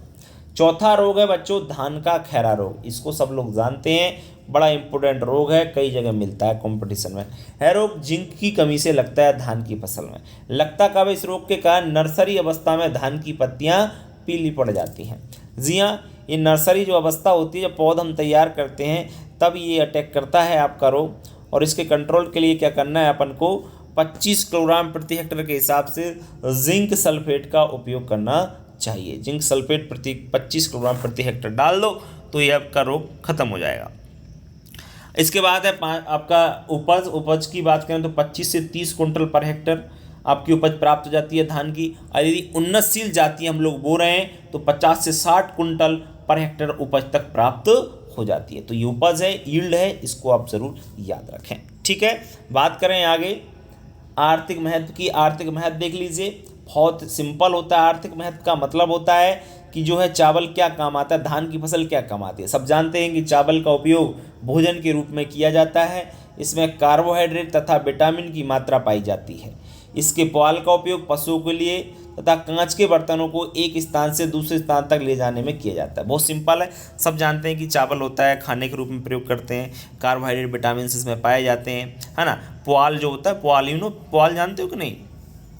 चौथा रोग है बच्चों धान का खैरा रोग। इसको सब लोग जानते हैं, बड़ा इंपॉर्टेंट रोग है, कई जगह मिलता है कंपटीशन में। है रोग जिंक की कमी से लगता है धान की फसल में। लगता कब है इस रोग के कारण, नर्सरी अवस्था में धान की पत्तियां पीली पड़ जाती हैं। जी हाँ, ये नर्सरी जो अवस्था होती है, जब पौधा हम तैयार करते हैं तब ये अटैक करता है आपका रोग। और इसके कंट्रोल के लिए क्या करना है अपन को, 25 किलोग्राम प्रति हेक्टेयर के हिसाब से जिंक सल्फेट का उपयोग करना चाहिए। जिंक सल्फेट 25 किलोग्राम प्रति हेक्टेयर डाल दो तो ये आपका रोग खत्म हो जाएगा। इसके बाद है आपका उपज की बात करें तो 25 से 30 कुंटल पर हेक्टेयर आपकी उपज प्राप्त हो जाती है धान की। और यदि उन्नतशील जाति हम लोग बो रहे हैं तो 50 से 60 कुंटल पर हेक्टेयर उपज तक प्राप्त हो जाती है। तो ये उपज है, यील्ड है, इसको आप जरूर याद रखें, ठीक है। बात करें आगे आर्थिक महत्व की। आर्थिक महत्व देख लीजिए, बहुत सिंपल होता है। आर्थिक महत्व का मतलब होता है कि जो है चावल क्या काम आता है, धान की फसल क्या काम आती है। सब जानते हैं कि चावल का उपयोग भोजन के रूप में किया जाता है। इसमें कार्बोहाइड्रेट तथा विटामिन की मात्रा पाई जाती है। इसके पुआल का उपयोग पशुओं के लिए तथा कांच के बर्तनों को एक स्थान से दूसरे स्थान तक ले जाने में किया जाता है। बहुत सिंपल है, सब जानते हैं कि चावल होता है, खाने के रूप में प्रयोग करते हैं, कार्बोहाइड्रेट विटामिन इसमें पाए जाते हैं, है ना। पुआल जो होता है, पुआल जानते हो कि नहीं,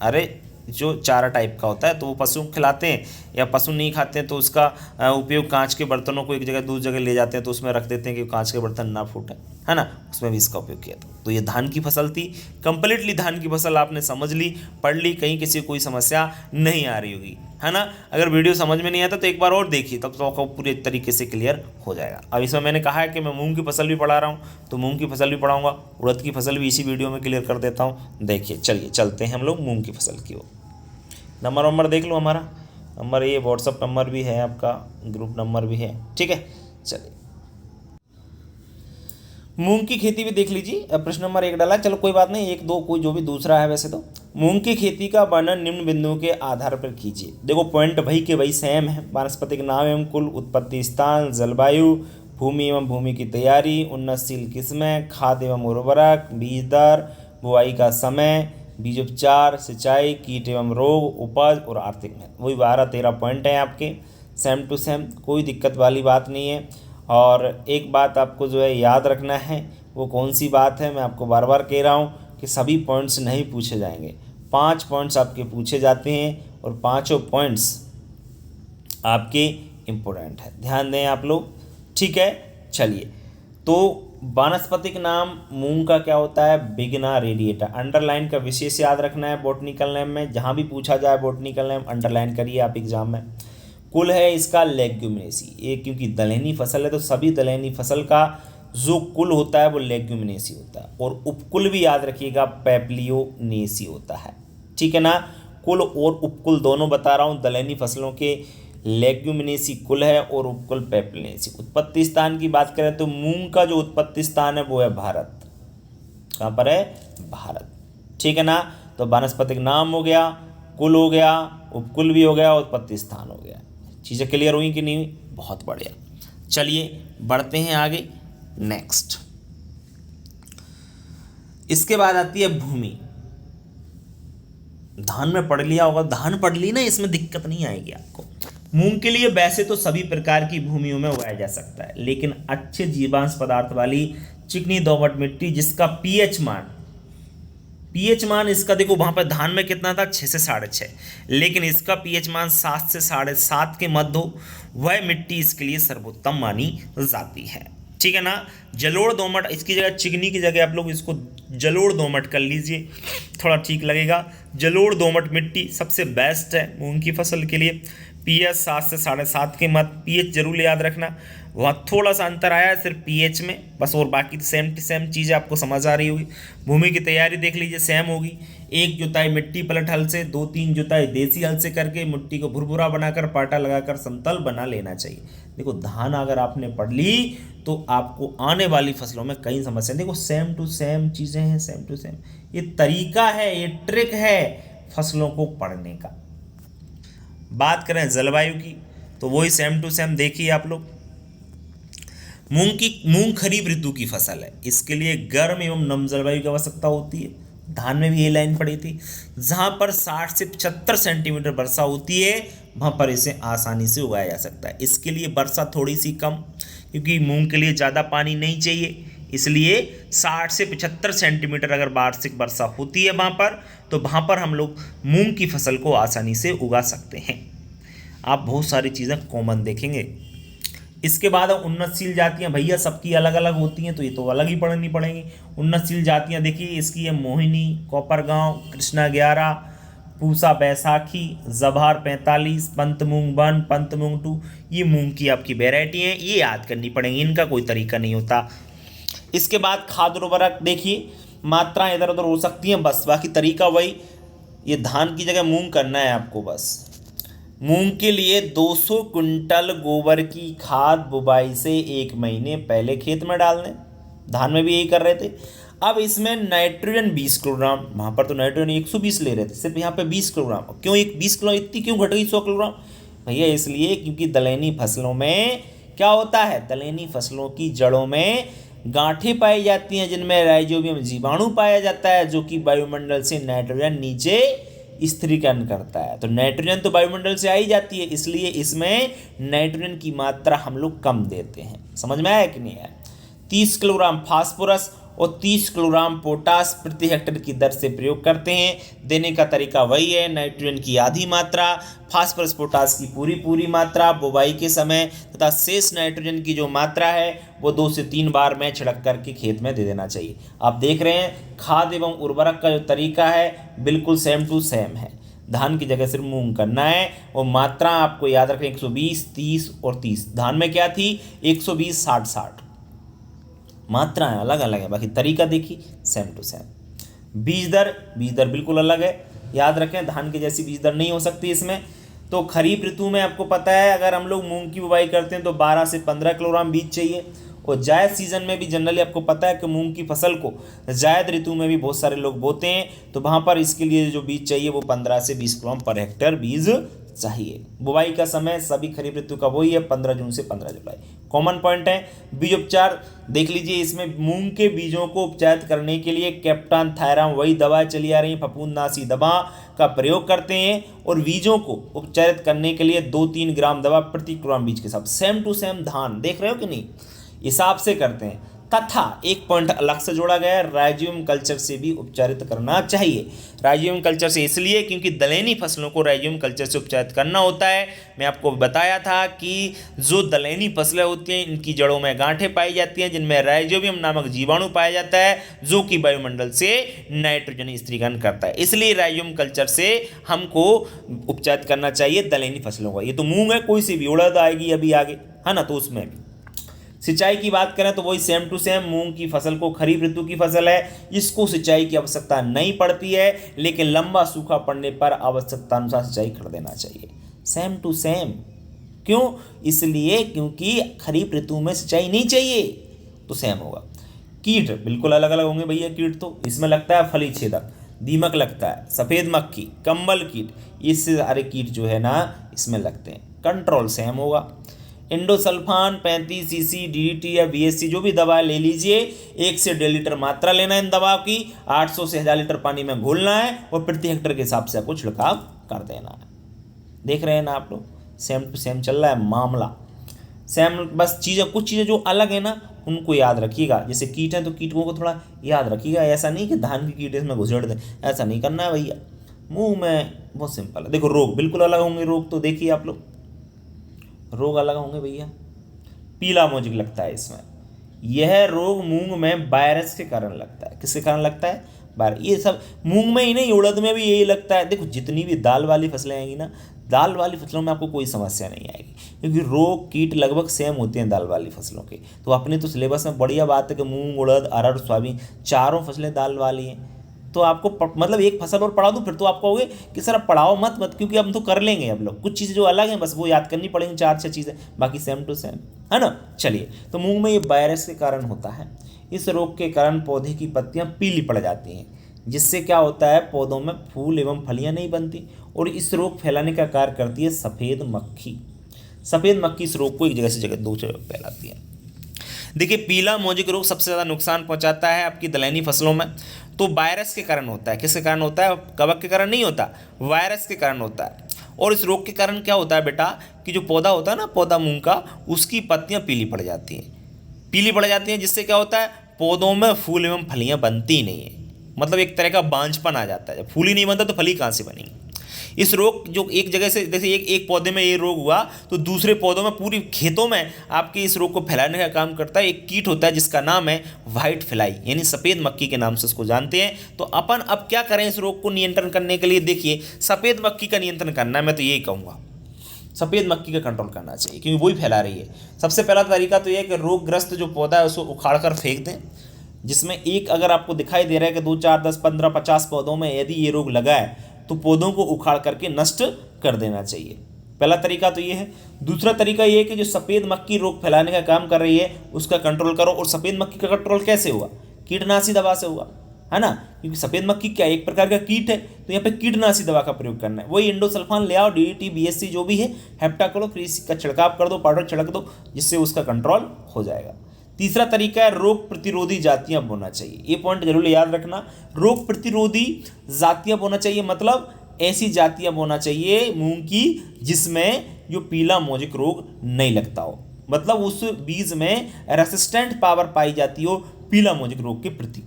अरे जो चारा टाइप का होता है, तो वो पशुओं को खिलाते हैं, या पशु नहीं खाते हैं तो उसका उपयोग कांच के बर्तनों को एक जगह दूसरी जगह ले जाते हैं, तो उसमें रख देते हैं कि कांच के बर्तन ना फूटे, है ना। उसमें भी इसका उपयोग किया था। तो ये धान की फसल थी, कंप्लीटली धान की फसल आपने समझ ली, पढ़ ली, कहीं किसी को कोई समस्या नहीं आ रही होगी, है ना। अगर वीडियो समझ में नहीं आता तो एक बार और देखिए, तब तो आपको पूरे तरीके से क्लियर हो जाएगा। अब इसमें मैंने कहा है कि मैं मूंग की फसल भी पढ़ा रहा हूँ, तो मूंग की फसल भी पढ़ाऊँगा, उड़द की फसल भी इसी वीडियो में क्लियर कर देता हूँ। देखिए, चलिए चलते हैं हम लोग मूंग की फसल की ओर। नंबर देख लो, हमारा नंबर ये व्हाट्सअप नंबर भी है, आपका ग्रुप नंबर भी है, ठीक है। चलिए मूंग की खेती भी देख लीजिए। अब प्रश्न नंबर 1 डाला, चलो कोई बात नहीं, 1 2 कोई जो भी दूसरा है। वैसे तो मूंग की खेती का वर्णन निम्न बिंदुओं के आधार पर कीजिए। देखो पॉइंट वही के वही सेम है। वानस्पतिक नाम एवं कुल, उत्पत्ति स्थान, जलवायु, भूमि एवं भूमि की तैयारी, उन्नतशील किस्में, खाद एवं उर्वरक, बीज दर, बुआई का समय, बीज उपचार, सिंचाई, कीट एवं रोग, उपज और आर्थिक महत्व। वही 12-13 पॉइंट हैं आपके, सेम टू सेम, कोई दिक्कत वाली बात नहीं है। और एक बात आपको जो है याद रखना है, वो कौन सी बात है, मैं आपको बार बार कह रहा हूँ कि सभी पॉइंट्स नहीं पूछे जाएंगे। 5 पॉइंट्स आपके पूछे जाते हैं और 5 पॉइंट्स आपके इम्पोर्टेंट है, ध्यान दें आप लोग, ठीक है। चलिए, तो वानस्पतिक नाम मूंग का क्या होता है, बिगना रेडिएटा। अंडरलाइन का विशेष याद रखना है बॉटनिकल नेम में, जहाँ भी पूछा जाए बॉटनिकल नेम अंडरलाइन करिए आप एग्जाम में। कुल है इसका लेग्यूमिनेसी, ये क्योंकि दलहनी फसल है तो सभी दलहनी फसल का जो कुल होता है वो लेग्यूमिनेसी होता है। और उपकुल भी याद रखिएगा पेप्लियोनेसी होता है, ठीक है ना। कुल और उपकुल दोनों बता रहा हूँ, दलहनी फसलों के लेग्यूमिनेसी कुल है और उपकुल पेप्लियोनेसी। उत्पत्ति स्थान की बात करें तो मूंग का जो उत्पत्ति स्थान है वो है भारत। कहाँ पर है, भारत, ठीक है ना। तो वानस्पतिक नाम हो गया, कुल हो गया, उपकुल भी हो गया, उत्पत्ति स्थान हो गया। चीज़ें क्लियर हुई कि नहीं हुई, बहुत बढ़िया। चलिए बढ़ते हैं आगे, नेक्स्ट। इसके बाद आती है भूमि। धान में पढ़ लिया होगा, धान पढ़ ली ना, इसमें दिक्कत नहीं आएगी आपको। मूंग के लिए वैसे तो सभी प्रकार की भूमियों में उगाया जा सकता है, लेकिन अच्छे जीवांश पदार्थ वाली चिकनी दोमट मिट्टी जिसका पीएच मान इसका देखो, वहां पर धान में कितना था, 6 से 6.5, लेकिन इसका पीएच मान 7 से 7.5 के मध्य हो, वह मिट्टी इसके लिए सर्वोत्तम मानी जाती है, ठीक है ना। जलोढ़ दोमट, इसकी जगह चिकनी की जगह आप लोग इसको जलोढ़ दोमट कर लीजिए, थोड़ा ठीक लगेगा। जलोढ़ दोमट मिट्टी सबसे बेस्ट है मूंग की फसल के लिए। पीएच 7 से 7.5 के मत, पीएच जरूर याद रखना। वहाँ थोड़ा सा अंतर आया है सिर्फ पीएच में बस, और बाकी तो सेम टू सेम चीज़ें आपको समझ आ रही होगी। भूमि की तैयारी देख लीजिए, सेम होगी। 1 जुताई मिट्टी पलट हल से, 2-3 जुताई देसी हल से करके मिट्टी को भुरभुरा बनाकर पाटा लगाकर समतल बना लेना चाहिए। देखो धान अगर आपने पढ़ ली तो आपको आने वाली फसलों में कई समस्या, देखो सेम टू सेम चीज़ें हैं, सेम टू सेम। ये तरीका है, ये ट्रिक है फसलों को पढ़ने का। बात करें जलवायु की तो वही सेम टू सेम देखिए आप लोग। मूंग खरीफ ऋतु की फसल है, इसके लिए गर्म एवं नम जलवायु की आवश्यकता होती है। धान में भी ये लाइन पड़ी थी, जहां पर 60 से 75 सेंटीमीटर वर्षा होती है वहां पर इसे आसानी से उगाया जा सकता है। इसके लिए वर्षा थोड़ी सी कम, क्योंकि मूंग के लिए ज़्यादा पानी नहीं चाहिए, इसलिए 60 से 75 सेंटीमीटर अगर वार्षिक वर्षा होती है वहाँ पर, तो वहाँ पर हम लोग मूंग की फसल को आसानी से उगा सकते हैं। आप बहुत सारी चीज़ें कॉमन देखेंगे। इसके बाद उन्नतशील जातियाँ भैया सबकी अलग अलग होती हैं, तो ये तो अलग ही पढ़नी पड़ेंगी। उन्नतशील जातियाँ देखिए, इसकी है मोहिनी, कोपरगांव, कृष्णा 11, पूसा बैसाखी, जवाहर 45, पंत मूंग 1, पंत मूंग 2, ये मूंग की आपकी वेराइटी हैं, ये याद करनी पड़ेंगी, इनका कोई तरीका नहीं होता। इसके बाद खाद उर्वरक देखिए, मात्राएं इधर उधर हो सकती हैं बस, बाकी तरीका वही। ये धान की जगह मूंग करना है आपको बस। मूंग के लिए 200 क्विंटल गोबर की खाद बुवाई से 1 महीने पहले खेत में डाल दें। धान में भी यही कर रहे थे। अब इसमें नाइट्रोजन 20 किलोग्राम, वहाँ पर तो नाइट्रोजन 120 ले रहे थे, सिर्फ यहाँ पे 20 किलोग्राम। क्यों 20 किलो इतनी क्यों घट गई 100 किलोग्राम? भैया इसलिए क्योंकि दलहनी फसलों में क्या होता है, दलहनी फसलों की जड़ों में गांठें पाई जाती हैं जिनमें राइजोबियम जीवाणु पाया जाता है, जो कि वायुमंडल से नाइट्रोजन नीचे स्थिरीकरण करता है। तो नाइट्रोजन तो वायुमंडल से आई जाती है, इसलिए इसमें नाइट्रोजन की मात्रा हम लोग कम देते हैं। समझ में आया कि नहीं आया? 30 किलोग्राम फास्फोरस और 30 किलोग्राम पोटास प्रति हेक्टेयर की दर से प्रयोग करते हैं। देने का तरीका वही है, नाइट्रोजन की आधी मात्रा, फास्फोरस पोटास की पूरी मात्रा बुवाई के समय, तथा शेष नाइट्रोजन की जो मात्रा है वो 2 से 3 बार में छिड़क करके खेत में दे देना चाहिए। आप देख रहे हैं खाद एवं उर्वरक का जो तरीका है बिल्कुल सेम टू सेम है। धान की जगह सिर्फ मूंग करना है, और मात्रा आपको याद रखें 120, 30 और 30। धान में क्या थी 120, 60, 60, मात्राएं अलग अलग है, बाकी तरीका देखिए सेम टू सेम। बीज दर बिल्कुल अलग है, याद रखें धान की जैसी बीज दर नहीं हो सकती इसमें। तो खरीफ ऋतु में आपको पता है अगर हम लोग मूंग की बुवाई करते हैं तो 12 से 15 किलोग्राम बीज चाहिए, और जायद सीजन में भी जनरली आपको पता है कि मूंग की फसल को जायद ऋतु में भी बहुत सारे लोग बोते हैं, तो वहाँ पर इसके लिए जो बीज चाहिए वो 15 से 20 किलोग्राम पर हेक्टेयर बीज चाहिए। बुवाई का समय सभी खरीफ ऋतु का वही है, 15 जून से 15 जुलाई। कॉमन पॉइंट है बीज उपचार देख लीजिए, इसमें मूंग के बीजों को उपचारित करने के लिए कैप्टन थायराम वही दवा चली आ रही है, फफूंदनाशी दवा का प्रयोग करते हैं, और बीजों को उपचारित करने के लिए 2-3 ग्राम दवा प्रति किलोग्राम बीज के साथ। सेम टू सेम धान देख रहे हो कि नहीं, हिसाब से करते हैं। तथा एक पॉइंट अलग से जोड़ा गया है, राइजोबियम कल्चर से भी उपचारित करना चाहिए। राइजोबियम कल्चर से इसलिए क्योंकि दलहनी फसलों को राइजोबियम कल्चर से उपचारित करना होता है। मैं आपको बताया था कि जो दलहनी फसलें होती हैं इनकी जड़ों में गांठें पाई जाती हैं जिनमें राइजोबियम नामक जीवाणु पाया जाता है, जो कि वायुमंडल से नाइट्रोजन स्थिरीकरण करता है। इसलिए राइजोबियम कल्चर से हमको उपचारित करना चाहिए दलहनी फसलों का। ये तो मूंग है, कोई सी भी उड़द आएगी अभी आगे, है ना, तो उसमें भी। सिंचाई की बात करें तो वही सेम टू सेम, मूंग की फसल को खरीफ ऋतु की फसल है, इसको सिंचाई की आवश्यकता नहीं पड़ती है, लेकिन लंबा सूखा पड़ने पर आवश्यकता अनुसार सिंचाई कर देना चाहिए। सेम टू सेम क्यों? इसलिए क्योंकि खरीफ ऋतु में सिंचाई नहीं चाहिए, तो सेम होगा। कीट बिल्कुल अलग अलग होंगे भैया। कीट तो इसमें लगता है फली छेदक, दीमक लगता है, सफ़ेद मक्खी, कंबल कीट, इससे सारे कीट जो है ना इसमें लगते हैं। कंट्रोल सेम होगा। इंडोसल्फान 35 सीसी डीडीटी या बीएससी जो भी दवा ले लीजिए, 1 से 1.5 लीटर मात्रा लेना है इन दवा की, 800 से 1000 लीटर पानी में घोलना है, और प्रति हेक्टेयर के हिसाब से आपको छिड़काव कर देना है। देख रहे हैं ना आप लोग, सेम टू सेम चल रहा है मामला, सेम। बस चीज़ें कुछ चीज़ें जो अलग है ना उनको याद रखिएगा। जैसे कीट हैं तो कीटों को थोड़ा याद रखिएगा, ऐसा नहीं कि धान की कीट इसमें घुसेड़ दें, ऐसा नहीं करना है भैया। मुँह में बहुत सिंपल है। देखो रोग बिल्कुल अलग होंगे, रोग तो देखिए आप लोग, रोग अलग होंगे भैया। पीला मोजिक लगता है इसमें, यह रोग मूंग में वायरस के कारण लगता है। किसके कारण लगता है? वायरस। ये सब मूंग में ही नहीं, उड़द में भी यही लगता है। देखो जितनी भी दाल वाली फसलें आएंगी ना, दाल वाली फसलों में आपको कोई समस्या नहीं आएगी, क्योंकि रोग कीट लगभग सेम होते हैं दाल वाली फसलों के। तो अपने तो सिलेबस में बढ़िया बात है कि मूंग, उड़द, अरहर, सोयाबीन चारों फसलें दाल वाली हैं। तो आपको मतलब एक फसल और पढ़ा दूँ फिर तो आप कहोगे कि सर अब पढ़ाओ मत, क्योंकि हम तो कर लेंगे। अब लोग कुछ चीज़ें जो अलग हैं बस वो याद करनी पड़ेंगी, 4-6 चीज़ें, बाकी सेम टू सेम है ना। चलिए, तो मूंग में ये वायरस के कारण होता है। इस रोग के कारण पौधे की पत्तियां पीली पड़ जाती हैं, जिससे क्या होता है, पौधों में फूल एवं फलियां नहीं बनती। और इस रोग फैलाने का कार्य करती है सफ़ेद मक्खी। सफ़ेद मक्खी इस रोग को एक जगह से जगह दूसरे जगह फैलाती है। देखिए, पीला मोजेक रोग सबसे ज़्यादा नुकसान पहुंचाता है आपकी दलहनी फसलों में। तो वायरस के कारण होता है। किसके कारण होता है? कवक के कारण नहीं होता, वायरस के कारण होता है। और इस रोग के कारण क्या होता है बेटा, कि जो पौधा होता है ना, पौधा मूंग का, उसकी पत्तियां पीली पड़ जाती हैं। पीली पड़ जाती हैं जिससे क्या होता है, पौधों में फूल एवं फलियां बनती ही नहीं है। मतलब एक तरह का बांझपन आ जाता है। जब फूल ही नहीं बनता तो फली कहाँ से बनेगी? इस रोग जो एक जगह से, जैसे एक पौधे में ये रोग हुआ तो दूसरे पौधों में, पूरी खेतों में आपके इस रोग को फैलाने का काम करता है एक कीट होता है जिसका नाम है व्हाइट फ्लाई, यानी सफ़ेद मक्खी के नाम से उसको जानते हैं। तो अपन अब क्या करें इस रोग को नियंत्रण करने के लिए? देखिए, सफ़ेद मक्खी का नियंत्रण करना है, मैं तो यही कहूँगा सफ़ेद मक्खी का कंट्रोल करना चाहिए, क्योंकि वही फैला रही है। सबसे पहला तरीका तो यह है कि रोगग्रस्त जो पौधा है उसको उखाड़ कर फेंक दें। जिसमें एक अगर आपको दिखाई दे रहा है कि 2, 4, 10, 15, 50 पौधों में यदि ये रोग लगा है तो पौधों को उखाड़ करके नष्ट कर देना चाहिए। पहला तरीका तो ये है। दूसरा तरीका ये है कि जो सफ़ेद मक्खी रोग फैलाने का काम कर रही है उसका कंट्रोल करो। और सफ़ेद मक्खी का कंट्रोल कैसे होगा? कीटनाशी दवा से होगा, है ना, क्योंकि सफ़ेद मक्खी क्या एक प्रकार का कीट है। तो यहाँ पे कीटनाशी दवा का प्रयोग करना है। वही इंडोसल्फान ले आओ, DDT, BSC जो भी है, हेप्टाक्लोप्रिड का छिड़काव कर दो, पाउडर छिड़क दो, जिससे उसका कंट्रोल हो जाएगा। तीसरा तरीका है रोग प्रतिरोधी जातियां बोना चाहिए। ये पॉइंट जरूर याद रखना, रोग प्रतिरोधी जातियां बोना चाहिए, मतलब ऐसी जातियां बोना चाहिए मूंग की जिसमें जो पीला मोजेक रोग नहीं लगता हो, मतलब उस बीज में रेसिस्टेंट पावर पाई जाती हो पीला मोजेक रोग के प्रति।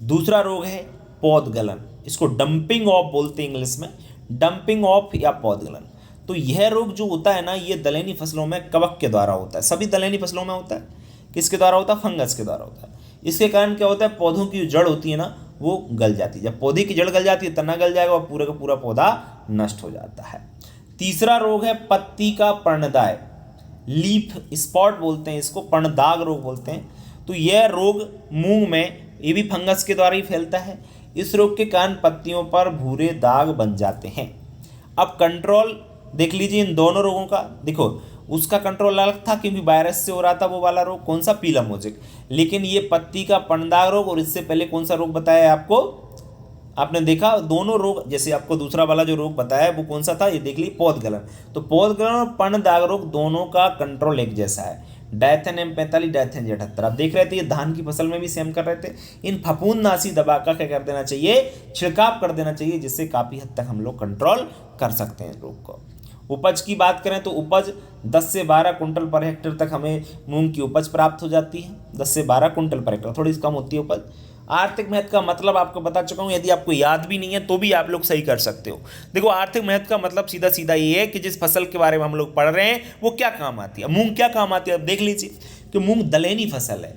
दूसरा रोग है पौधगलन, इसको डंपिंग ऑफ बोलते हैं इंग्लिश में, डंपिंग ऑफ या पौधगलन। तो यह रोग जो होता है ना, ये दलहनी फसलों में कवक के द्वारा होता है। सभी दलहनी फसलों में होता है। किसके द्वारा होता है? फंगस के द्वारा होता है। इसके कारण क्या होता है, पौधों की जो जड़ होती है ना वो गल जाती है। जब पौधे की जड़ गल जाती है तना गल जाएगा और पूरा का पूरा पौधा नष्ट हो जाता है। तीसरा रोग है पत्ती का पर्णदाय, लीफ स्पॉट बोलते हैं इसको, पर्णदाग रोग बोलते हैं। तो यह रोग मूंग में ये भी फंगस के द्वारा ही फैलता है। इस रोग के कारण पत्तियों पर भूरे दाग बन जाते हैं। अब कंट्रोल देख लीजिए इन दोनों रोगों का। देखो, उसका कंट्रोल अलग था क्योंकि वायरस से हो रहा था वो वाला रोग, कौन सा? पीला मोजेक। लेकिन ये पत्ती का पर्णदाग रोग, और इससे पहले कौन सा रोग बताया है आपको? आपने देखा दोनों रोग, जैसे आपको दूसरा वाला जो रोग बताया वो कौन सा था, ये देख लीजिए पौधगलन। तो पौधगलन और पर्णदाग रोग दोनों का कंट्रोल एक जैसा है। डायथेन M45, डायथेन J78 आप देख रहे थे, ये धान की फसल में भी सेम कर रहे थे। इन फफूंदनाशी दवा का क्या कर देना चाहिए? छिड़काव कर देना चाहिए, जिससे काफ़ी हद तक हम लोग कंट्रोल कर सकते हैं रोग को। उपज की बात करें तो उपज 10 से 12 कुंटल पर हेक्टेयर तक हमें मूंग की उपज प्राप्त हो जाती है। 10 से 12 कुंटल पर हेक्टेयर, थोड़ी कम होती है उपज। आर्थिक महत्व का मतलब आपको बता चुका हूँ, यदि आपको याद भी नहीं है तो भी आप लोग सही कर सकते हो। देखो, आर्थिक महत्व का मतलब सीधा सीधा ये है कि जिस फसल के बारे में हम लोग पढ़ रहे हैं वो क्या काम आती है। मूंग क्या काम आती है? अब देख लीजिए कि मूंग दलहनी फसल है,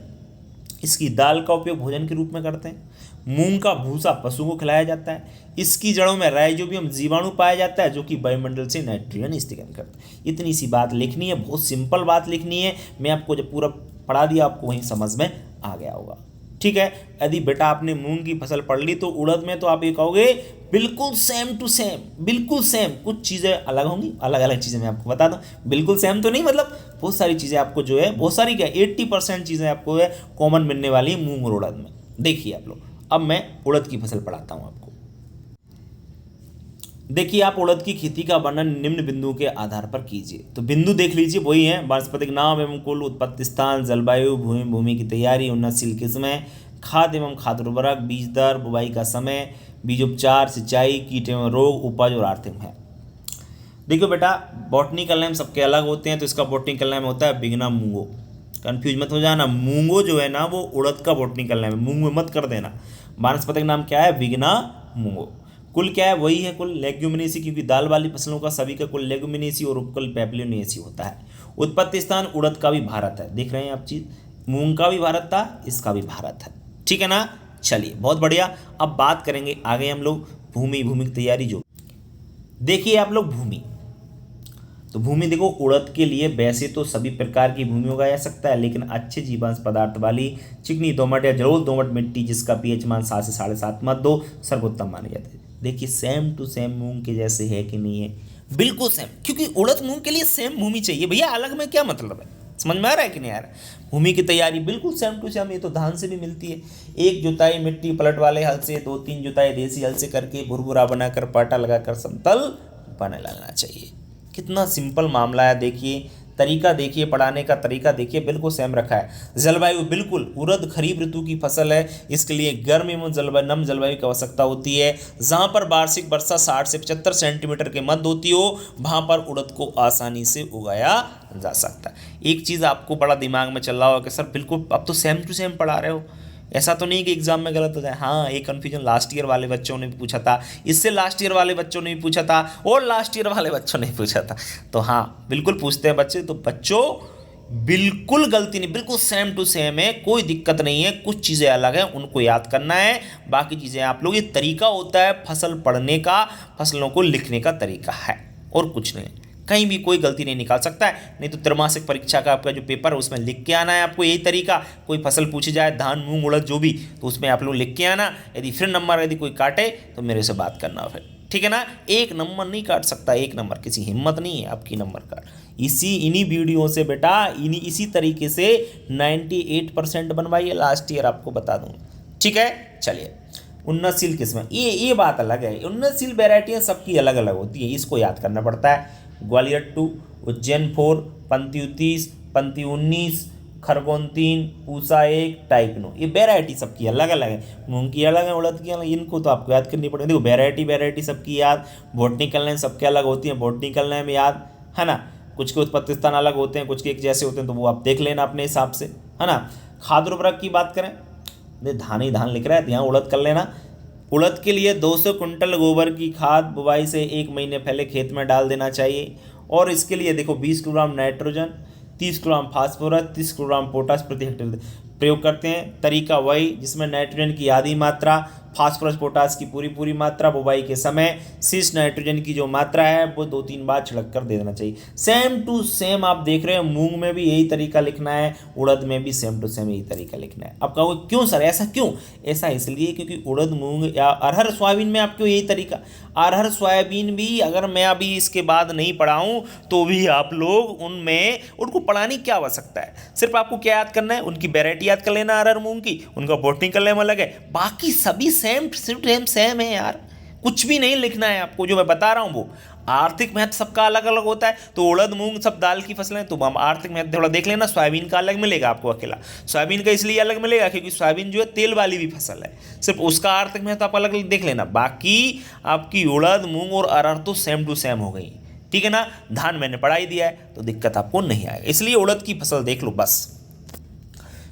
इसकी दाल का उपयोग भोजन के रूप में करते हैं। मूंग का भूसा पशुओं को खिलाया जाता है। इसकी जड़ों में राइजोबियम जीवाणु पाया जाता है जो कि वायुमंडल से नाइट्रोजन स्थिग्रहण करता है। इतनी सी बात लिखनी है, बहुत सिंपल बात लिखनी है। मैं आपको जब पूरा पढ़ा दिया आपको वहीं समझ में आ गया होगा। ठीक है, यदि बेटा आपने मूंग की फसल पढ़ ली तो उड़द में तो आप ये कहोगे बिल्कुल सेम टू सेम, बिल्कुल सेम। कुछ चीज़ें अलग होंगी, अलग अलग चीज़ें मैं आपको बता दूं। बिल्कुल सेम तो नहीं, मतलब बहुत सारी चीज़ें आपको जो है, बहुत सारी क्या 80% चीज़ें आपको है कॉमन मिलने वाली मूंग और उड़द में। देखिए आप लोग, अब मैं उड़द की फसल पढ़ाता हूँ आपको। देखिए, आप उड़द की खेती का वर्णन निम्न बिंदुओं के आधार पर कीजिए। तो बिंदु देख लीजिए, वही है वानस्पतिक नाम एवं कुल, उत्पत्ति स्थान, जलवायु, भूमि की तैयारी, उन्नतशील किस्में, खाद एवं खाद उर्वरक, बीज दर, बुवाई का समय, बीजोपचार, सिंचाई, कीट एवं रोग, उपज और आर्थिक है। देखो बेटा, बॉटनिकल नेम सबके अलग होते हैं, तो इसका बॉटनिकल नेम होता है बिगना मूंगो। कन्फ्यूज मत हो जाना, मूंगो जो है ना वो उड़द का बॉटनिकल नेम है, मूंग में मत कर देना। वानस्पतिक नाम क्या है? बिगना मूंगो। कुल क्या है? वही है कुल लेग्यूमिनेसी, क्योंकि दाल वाली फसलों का सभी का कुल लेग्यूमिनेसी और उपकुल पैपिलियनेसी होता है। उत्पत्ति स्थान उड़द का भी भारत है, देख रहे हैं आप चीज, मूंग का भी भारत था, इसका भी भारत है, ठीक है ना। चलिए बहुत बढ़िया। अब बात करेंगे आगे हम लोग भूमि की तैयारी। जो देखिए आप लोग भूमि, तो भूमि देखो उड़द के लिए वैसे तो सभी प्रकार की भूमि उगाया जा सकता है, लेकिन अच्छे जीवांश पदार्थ वाली चिकनी दोमट या जलोढ़ दोमट मिट्टी जिसका पीएच मान 7 से 7.5 मत दो सर्वोत्तम माने जाते हैं। देखिए सेम टू सेम मूंग के जैसे है कि नहीं है, बिल्कुल सेम, क्योंकि उड़द मूंग के लिए सेम भूमि चाहिए भैया, अलग में क्या मतलब है, समझ में आ रहा है कि नहीं आ रहा है। भूमि की तैयारी बिल्कुल सेम टू सेम, ये तो धान से भी मिलती है। एक जुताई मिट्टी पलट वाले हल से, 2-3 जुताई देसी हल से करके भुरभुरा बनाकर पाटा लगाकर समतल बना लेना चाहिए। कितना सिंपल मामला है, देखिए तरीका देखिए, पढ़ाने का तरीका देखिए, बिल्कुल सेम रखा है। जलवायु बिल्कुल, उड़द खरीफ ऋतु की फसल है, इसके लिए गर्म एवं नम जलवायु की आवश्यकता होती है। जहाँ पर वार्षिक वर्षा 60 से 75 सेंटीमीटर के मध्य होती हो, वहाँ पर उड़द को आसानी से उगाया जा सकता है। एक चीज़ आपको बड़ा दिमाग में चल रहा होगा कि सर बिल्कुल अब तो सेम टू सेम पढ़ा रहे हो, ऐसा तो नहीं कि एग्जाम में गलत हो जाए। हाँ, एक कन्फ्यूजन लास्ट ईयर वाले बच्चों ने भी पूछा था, इससे लास्ट ईयर वाले बच्चों ने भी पूछा था, और लास्ट ईयर वाले बच्चों ने भी पूछा था। तो हाँ बिल्कुल पूछते हैं बच्चे, तो बच्चों बिल्कुल गलती नहीं, बिल्कुल सेम टू सेम है, कोई दिक्कत नहीं है। कुछ चीज़ें अलग हैं, उनको याद करना है, बाकी चीज़ें आप लोग, ये तरीका होता है फसल पढ़ने का, फसलों को लिखने का तरीका है, और कुछ नहीं। कहीं भी कोई गलती नहीं निकाल सकता है। नहीं तो त्रैमासिक परीक्षा का आपका जो पेपर है उसमें लिख के आना है आपको यही तरीका। कोई फसल पूछी जाए, धान मूंग उड़द जो भी, तो उसमें आप लोग लिख के आना। यदि फिर नंबर यदि कोई काटे तो मेरे से बात करना फिर, ठीक है ना। एक नंबर नहीं काट सकता, एक नंबर, किसी हिम्मत नहीं है आपकी नंबर काट। इन्हीं वीडियो से बेटा इसी तरीके से 98% बनवाइए, लास्ट ईयर आपको बता दूँ, ठीक है। चलिए उन्नतशील किस्में, ये बात अलग है, उन्नतशील वेराइटियाँ सबकी अलग अलग होती है, इसको याद करना पड़ता है। ग्वालियर 2, उज्जैन 4, पंती 30, पंती 19, खरगोन 3, पूसा 1, टाइपनो, ये वेराइटी सबकी अलग अलग है। मूंग की अलग है, उड़द की अलग, इनको तो आपको याद करनी पड़ेगी। देखो वेराइटी सबकी याद, बॉटनिकल नेम सबके अलग होती हैं, बॉटनिकल नेम याद है ना। कुछ के उत्पत्ति स्थान अलग होते हैं, कुछ के एक जैसे होते हैं, तो वो आप देख लेना अपने हिसाब से, है ना। खाद उर्वरक की बात करें, धान ही धान लिख रहा है तो यहाँ उड़द कर लेना। उड़द के लिए 200 कुंटल गोबर की खाद बुवाई से 1 महीने पहले खेत में डाल देना चाहिए। और इसके लिए देखो 20 kilogram nitrogen, 30 kilogram phosphorus, 30 kilogram potash प्रति हेक्टेयर प्रयोग करते हैं। तरीका वही जिसमें नाइट्रोजन की आधी मात्रा, फास्फोरस पोटास की पूरी मात्रा बुवाई के समय, शीर्ष नाइट्रोजन की जो मात्रा है वो 2-3 बार छिड़क कर दे देना चाहिए। सेम टू सेम आप देख रहे हैं, मूंग में भी यही तरीका लिखना है, उड़द में भी सेम टू सेम यही तरीका लिखना है। अब कहोगे क्यों सर ऐसा क्यों? ऐसा इसलिए क्योंकि उड़द मूंग या अरहर सोयाबीन में आपको यही तरीका, अरहर सोयाबीन भी अगर मैं अभी इसके बाद नहीं पढ़ाऊँ तो भी आप लोग उनको पढ़ाने की क्या आवश्यकता है। सिर्फ आपको क्या याद करना है, उनकी वेराइटी याद कर लेना अरहर मूंग की, उनका बॉटनिकल नेम अलग है, बाकी सभी सेम है यार। कुछ भी नहीं लिखना है आपको, जो मैं बता रहा हूँ वो। आर्थिक महत्व सबका अलग अलग होता है, तो उड़द मूंग सब दाल की फसलें, तो हम आर्थिक महत्व थोड़ा देख लेना। सोयाबीन का अलग मिलेगा आपको अकेला, सोयाबीन का इसलिए अलग मिलेगा क्योंकि सोयाबीन जो है तेल वाली भी फसल है, सिर्फ उसका आर्थिक महत्व आप अलग अलग देख लेना। बाकी आपकी उड़द मूंग और अरहर तो सेम टू सेम हो गई, ठीक है ना। धान मैंने पढ़ा ही दिया है तो दिक्कत आपको नहीं आएगा, इसलिए उड़द की फसल देख लो बस।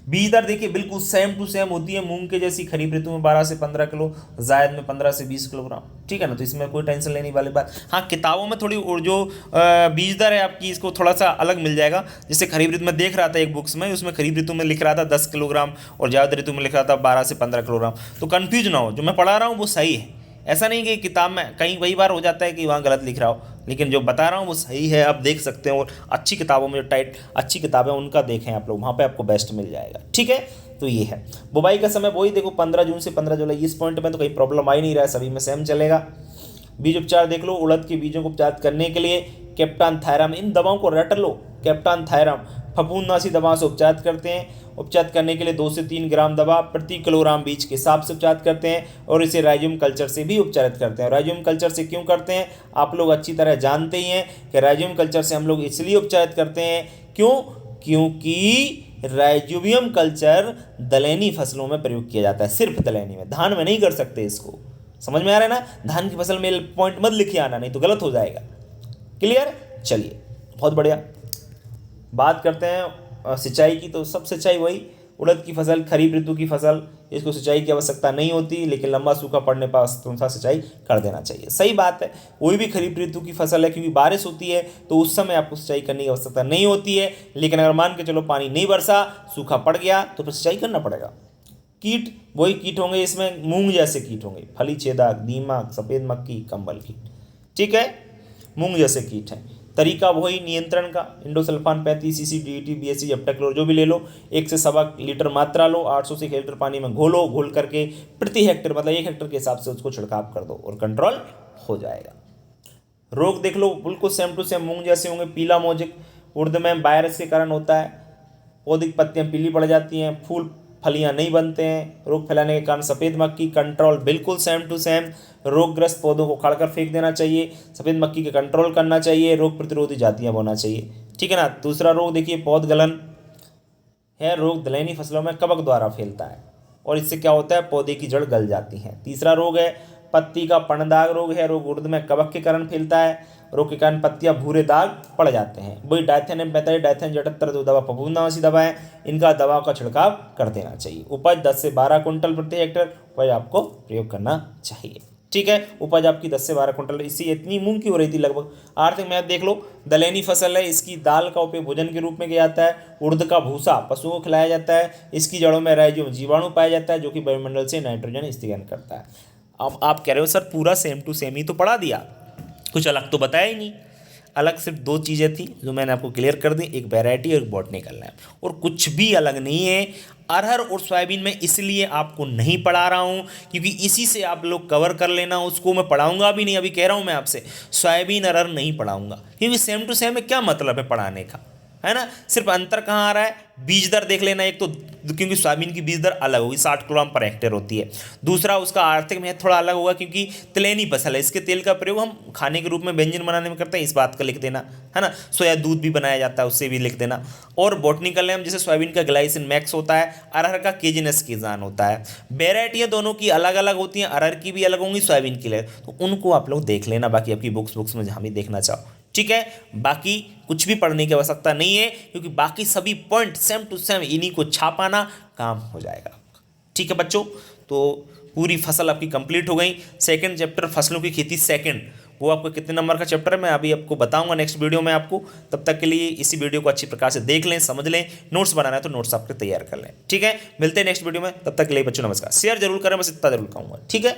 बीज दर देखिए बिल्कुल सेम टू सेम होती है, मूंग के जैसी खरीफ ऋतु में 12 से 15 किलो, जायद में 15 से 20 किलोग्राम, ठीक है ना। तो इसमें कोई टेंशन लेने वाली बात। हाँ, किताबों में थोड़ी जो बीज दर है आपकी, इसको थोड़ा सा अलग मिल जाएगा। जैसे खरीफ ऋतु में देख रहा था एक बुक्स में, उसमें खरीफ ऋतु में लिख रहा था 10 किलोग्राम और जायद ऋतु में लिख रहा था 12 से 15 किलोग्राम। तो कन्फ्यूज ना हो, जो मैं पढ़ा रहा हूँ वो सही है, ऐसा नहीं कि किताब में कई बार हो जाता है कि वहाँ गलत लिख रहा हो, लेकिन जो बता रहा हूँ वो सही है, आप देख सकते हैं। और अच्छी किताबों में जो अच्छी किताबें उनका देखें आप लोग, वहाँ पे आपको बेस्ट मिल जाएगा, ठीक है। तो ये है बुवाई का समय, वही देखो 15 जून से 15 जुलाई, इस पॉइंट में तो कहीं प्रॉब्लम आ ही नहीं रहा है, सभी में सेम चलेगा। बीज उपचार देख लो, उड़द के बीजों को उपचार करने के लिए कैप्टान थायराम, इन दवाओं को रट लो, कैप्टान थायराम फफूंदनाशी दवा से उपचार करते हैं। उपचार करने के लिए 2 से 3 ग्राम दवा प्रति किलोग्राम बीज के हिसाब से उपचार करते हैं, और इसे राइजोम कल्चर से भी उपचारित करते हैं। राइजोम कल्चर से क्यों करते हैं आप लोग अच्छी तरह जानते ही हैं कि राइजोम कल्चर से हम लोग इसलिए उपचारित करते हैं, क्योंकि राइजोबियम कल्चर दलहनी फसलों में प्रयोग किया जाता है, सिर्फ दलहनी में, धान में नहीं कर सकते। इसको समझ में आ रहा है ना, धान की फसल में पॉइंट मत लिखे आना, नहीं तो गलत हो जाएगा। क्लियर? चलिए बहुत बढ़िया। बात करते हैं सिंचाई की, तो सब सिंचाई वही, उड़द की फसल खरीफ ऋतु की फसल, इसको सिंचाई की आवश्यकता नहीं होती, लेकिन लंबा सूखा पड़ने पर अनुसार सिंचाई कर देना चाहिए। सही बात है, कोई भी खरीफ ऋतु की फसल है, क्योंकि बारिश होती है तो उस समय आपको सिंचाई करने की आवश्यकता नहीं होती है, लेकिन अगर मान के चलो पानी नहीं बरसा, सूखा पड़ गया, तो फिर सिंचाई करना पड़ेगा। कीट, वही कीट होंगे इसमें, मूंग जैसे कीट होंगे, फली छेदक, दीमक, सफ़ेद मक्खी, कंबल कीट, ठीक है, मूंग जैसे कीट हैं। तरीका वही नियंत्रण का, endosulfan 35 CC, DET, BSc, heptachlor जो भी ले लो, 1 से 1.25 लीटर मात्रा लो, 800 से 1 लीटर पानी में घोलो, घोल करके प्रति हेक्टेयर मतलब 1 हेक्टेयर के हिसाब से उसको छिड़काव कर दो और कंट्रोल हो जाएगा। रोग देख लो, बिल्कुल सेम टू सेम मूंग जैसे होंगे। पीला मोजिक उर्द में वायरस के कारण होता है, पौधे की पत्तियां पीली पड़ जाती हैं, फूल फलियां नहीं बनते हैं, रोग फैलाने के कारण सफ़ेद मक्खी, कंट्रोल बिल्कुल सेम टू सेम। रोगग्रस्त पौधों को उखाड़कर फेंक देना चाहिए, सफ़ेद मक्खी के कंट्रोल करना चाहिए, रोग प्रतिरोधी जातियां बोना चाहिए, ठीक है ना। दूसरा रोग देखिए पौध गलन है, रोग दलहनी फसलों में कवक द्वारा फैलता है और इससे क्या होता है, पौधे की जड़ गल जाती है। तीसरा रोग है पत्ती का पणदाग रोग है, रोग उर्द में कवक के कारण फैलता है, रोग के कारण पत्तियां भूरे दाग पड़ जाते हैं। वही डायथेन एम्पेथाइड, डायथेन 78 जो दवा फफूंदनाशी दवा है, इनका दवा का छिड़काव कर देना चाहिए। उपज 10 से 12 कुंटल प्रति हेक्टेयर उपज आपको प्रयोग करना चाहिए, ठीक है। उपज आपकी 10 से 12 कुंटल, इससे इतनी मूंग की हो रही थी लगभग। आर्थिक महत्व देख लो, दलहनी फसल है, इसकी दाल का उपयोग भोजन के रूप में किया जाता है। उड़द का भूसा पशुओं को खिलाया जाता है, इसकी जड़ों में राइजोम जीवाणु पाया जाता है जो कि वायुमंडल से नाइट्रोजन स्थगन करता है। अब आप कह रहे हो सर पूरा सेम टू सेम ही तो पढ़ा दिया, कुछ अलग तो बताया ही नहीं। अलग सिर्फ 2 चीज़ें थी जो मैंने आपको क्लियर कर दी, एक वैरायटी और एक बॉटनिकल लैब, और कुछ भी अलग नहीं है। अरहर और सोयाबीन में इसलिए आपको नहीं पढ़ा रहा हूँ क्योंकि इसी से आप लोग कवर कर लेना, उसको मैं पढ़ाऊंगा भी नहीं। अभी कह रहा हूँ मैं आपसे, सोयाबीन अरहर नहीं पढ़ाऊंगा क्योंकि सेम टू सेम में क्या मतलब है पढ़ाने का, है ना। सिर्फ अंतर कहाँ आ रहा है, बीज दर देख लेना एक तो, क्योंकि सोयाबीन की बीज दर अलग होगी, 60 किलोग्राम पर हेक्टेयर होती है। दूसरा उसका आर्थिक महत्व थोड़ा अलग होगा क्योंकि तिलहनी फसल है, इसके तेल का प्रयोग हम खाने के रूप में व्यंजन बनाने में करते हैं, इस बात का लिख देना, है ना। सोया दूध भी बनाया जाता है, उससे भी लिख देना। और बॉटनिकल नेम जैसे सोयाबीन का ग्लाइसिन मैक्स होता है, अरहर का केजिनस केजान होता है। वेराइटियाँ दोनों की अलग अलग होती हैं, अरहर की भी अलग होंगी, सोयाबीन की अलग, तो उनको आप लोग देख लेना बाकी आपकी बुक्स में जहाँ भी देखना चाहो, ठीक है। बाकी कुछ भी पढ़ने की आवश्यकता नहीं है क्योंकि बाकी सभी पॉइंट सेम टू सेम, इन्हीं को छापाना काम हो जाएगा, ठीक है बच्चों। तो पूरी फसल आपकी कंप्लीट हो गई। सेकंड चैप्टर फसलों की खेती सेकंड, वो आपको कितने नंबर का चैप्टर है मैं अभी आपको बताऊंगा नेक्स्ट वीडियो में आपको। तब तक के लिए इसी वीडियो को अच्छी प्रकार से देख लें, समझ लें, नोट्स बनाना है तो नोट्स आपके तैयार कर लें, ठीक है। मिलते हैं नेक्स्ट वीडियो में, तब तक के लिए बच्चों नमस्कार। शेयर जरूर करें, बस इतना जरूर कहूँगा, ठीक है।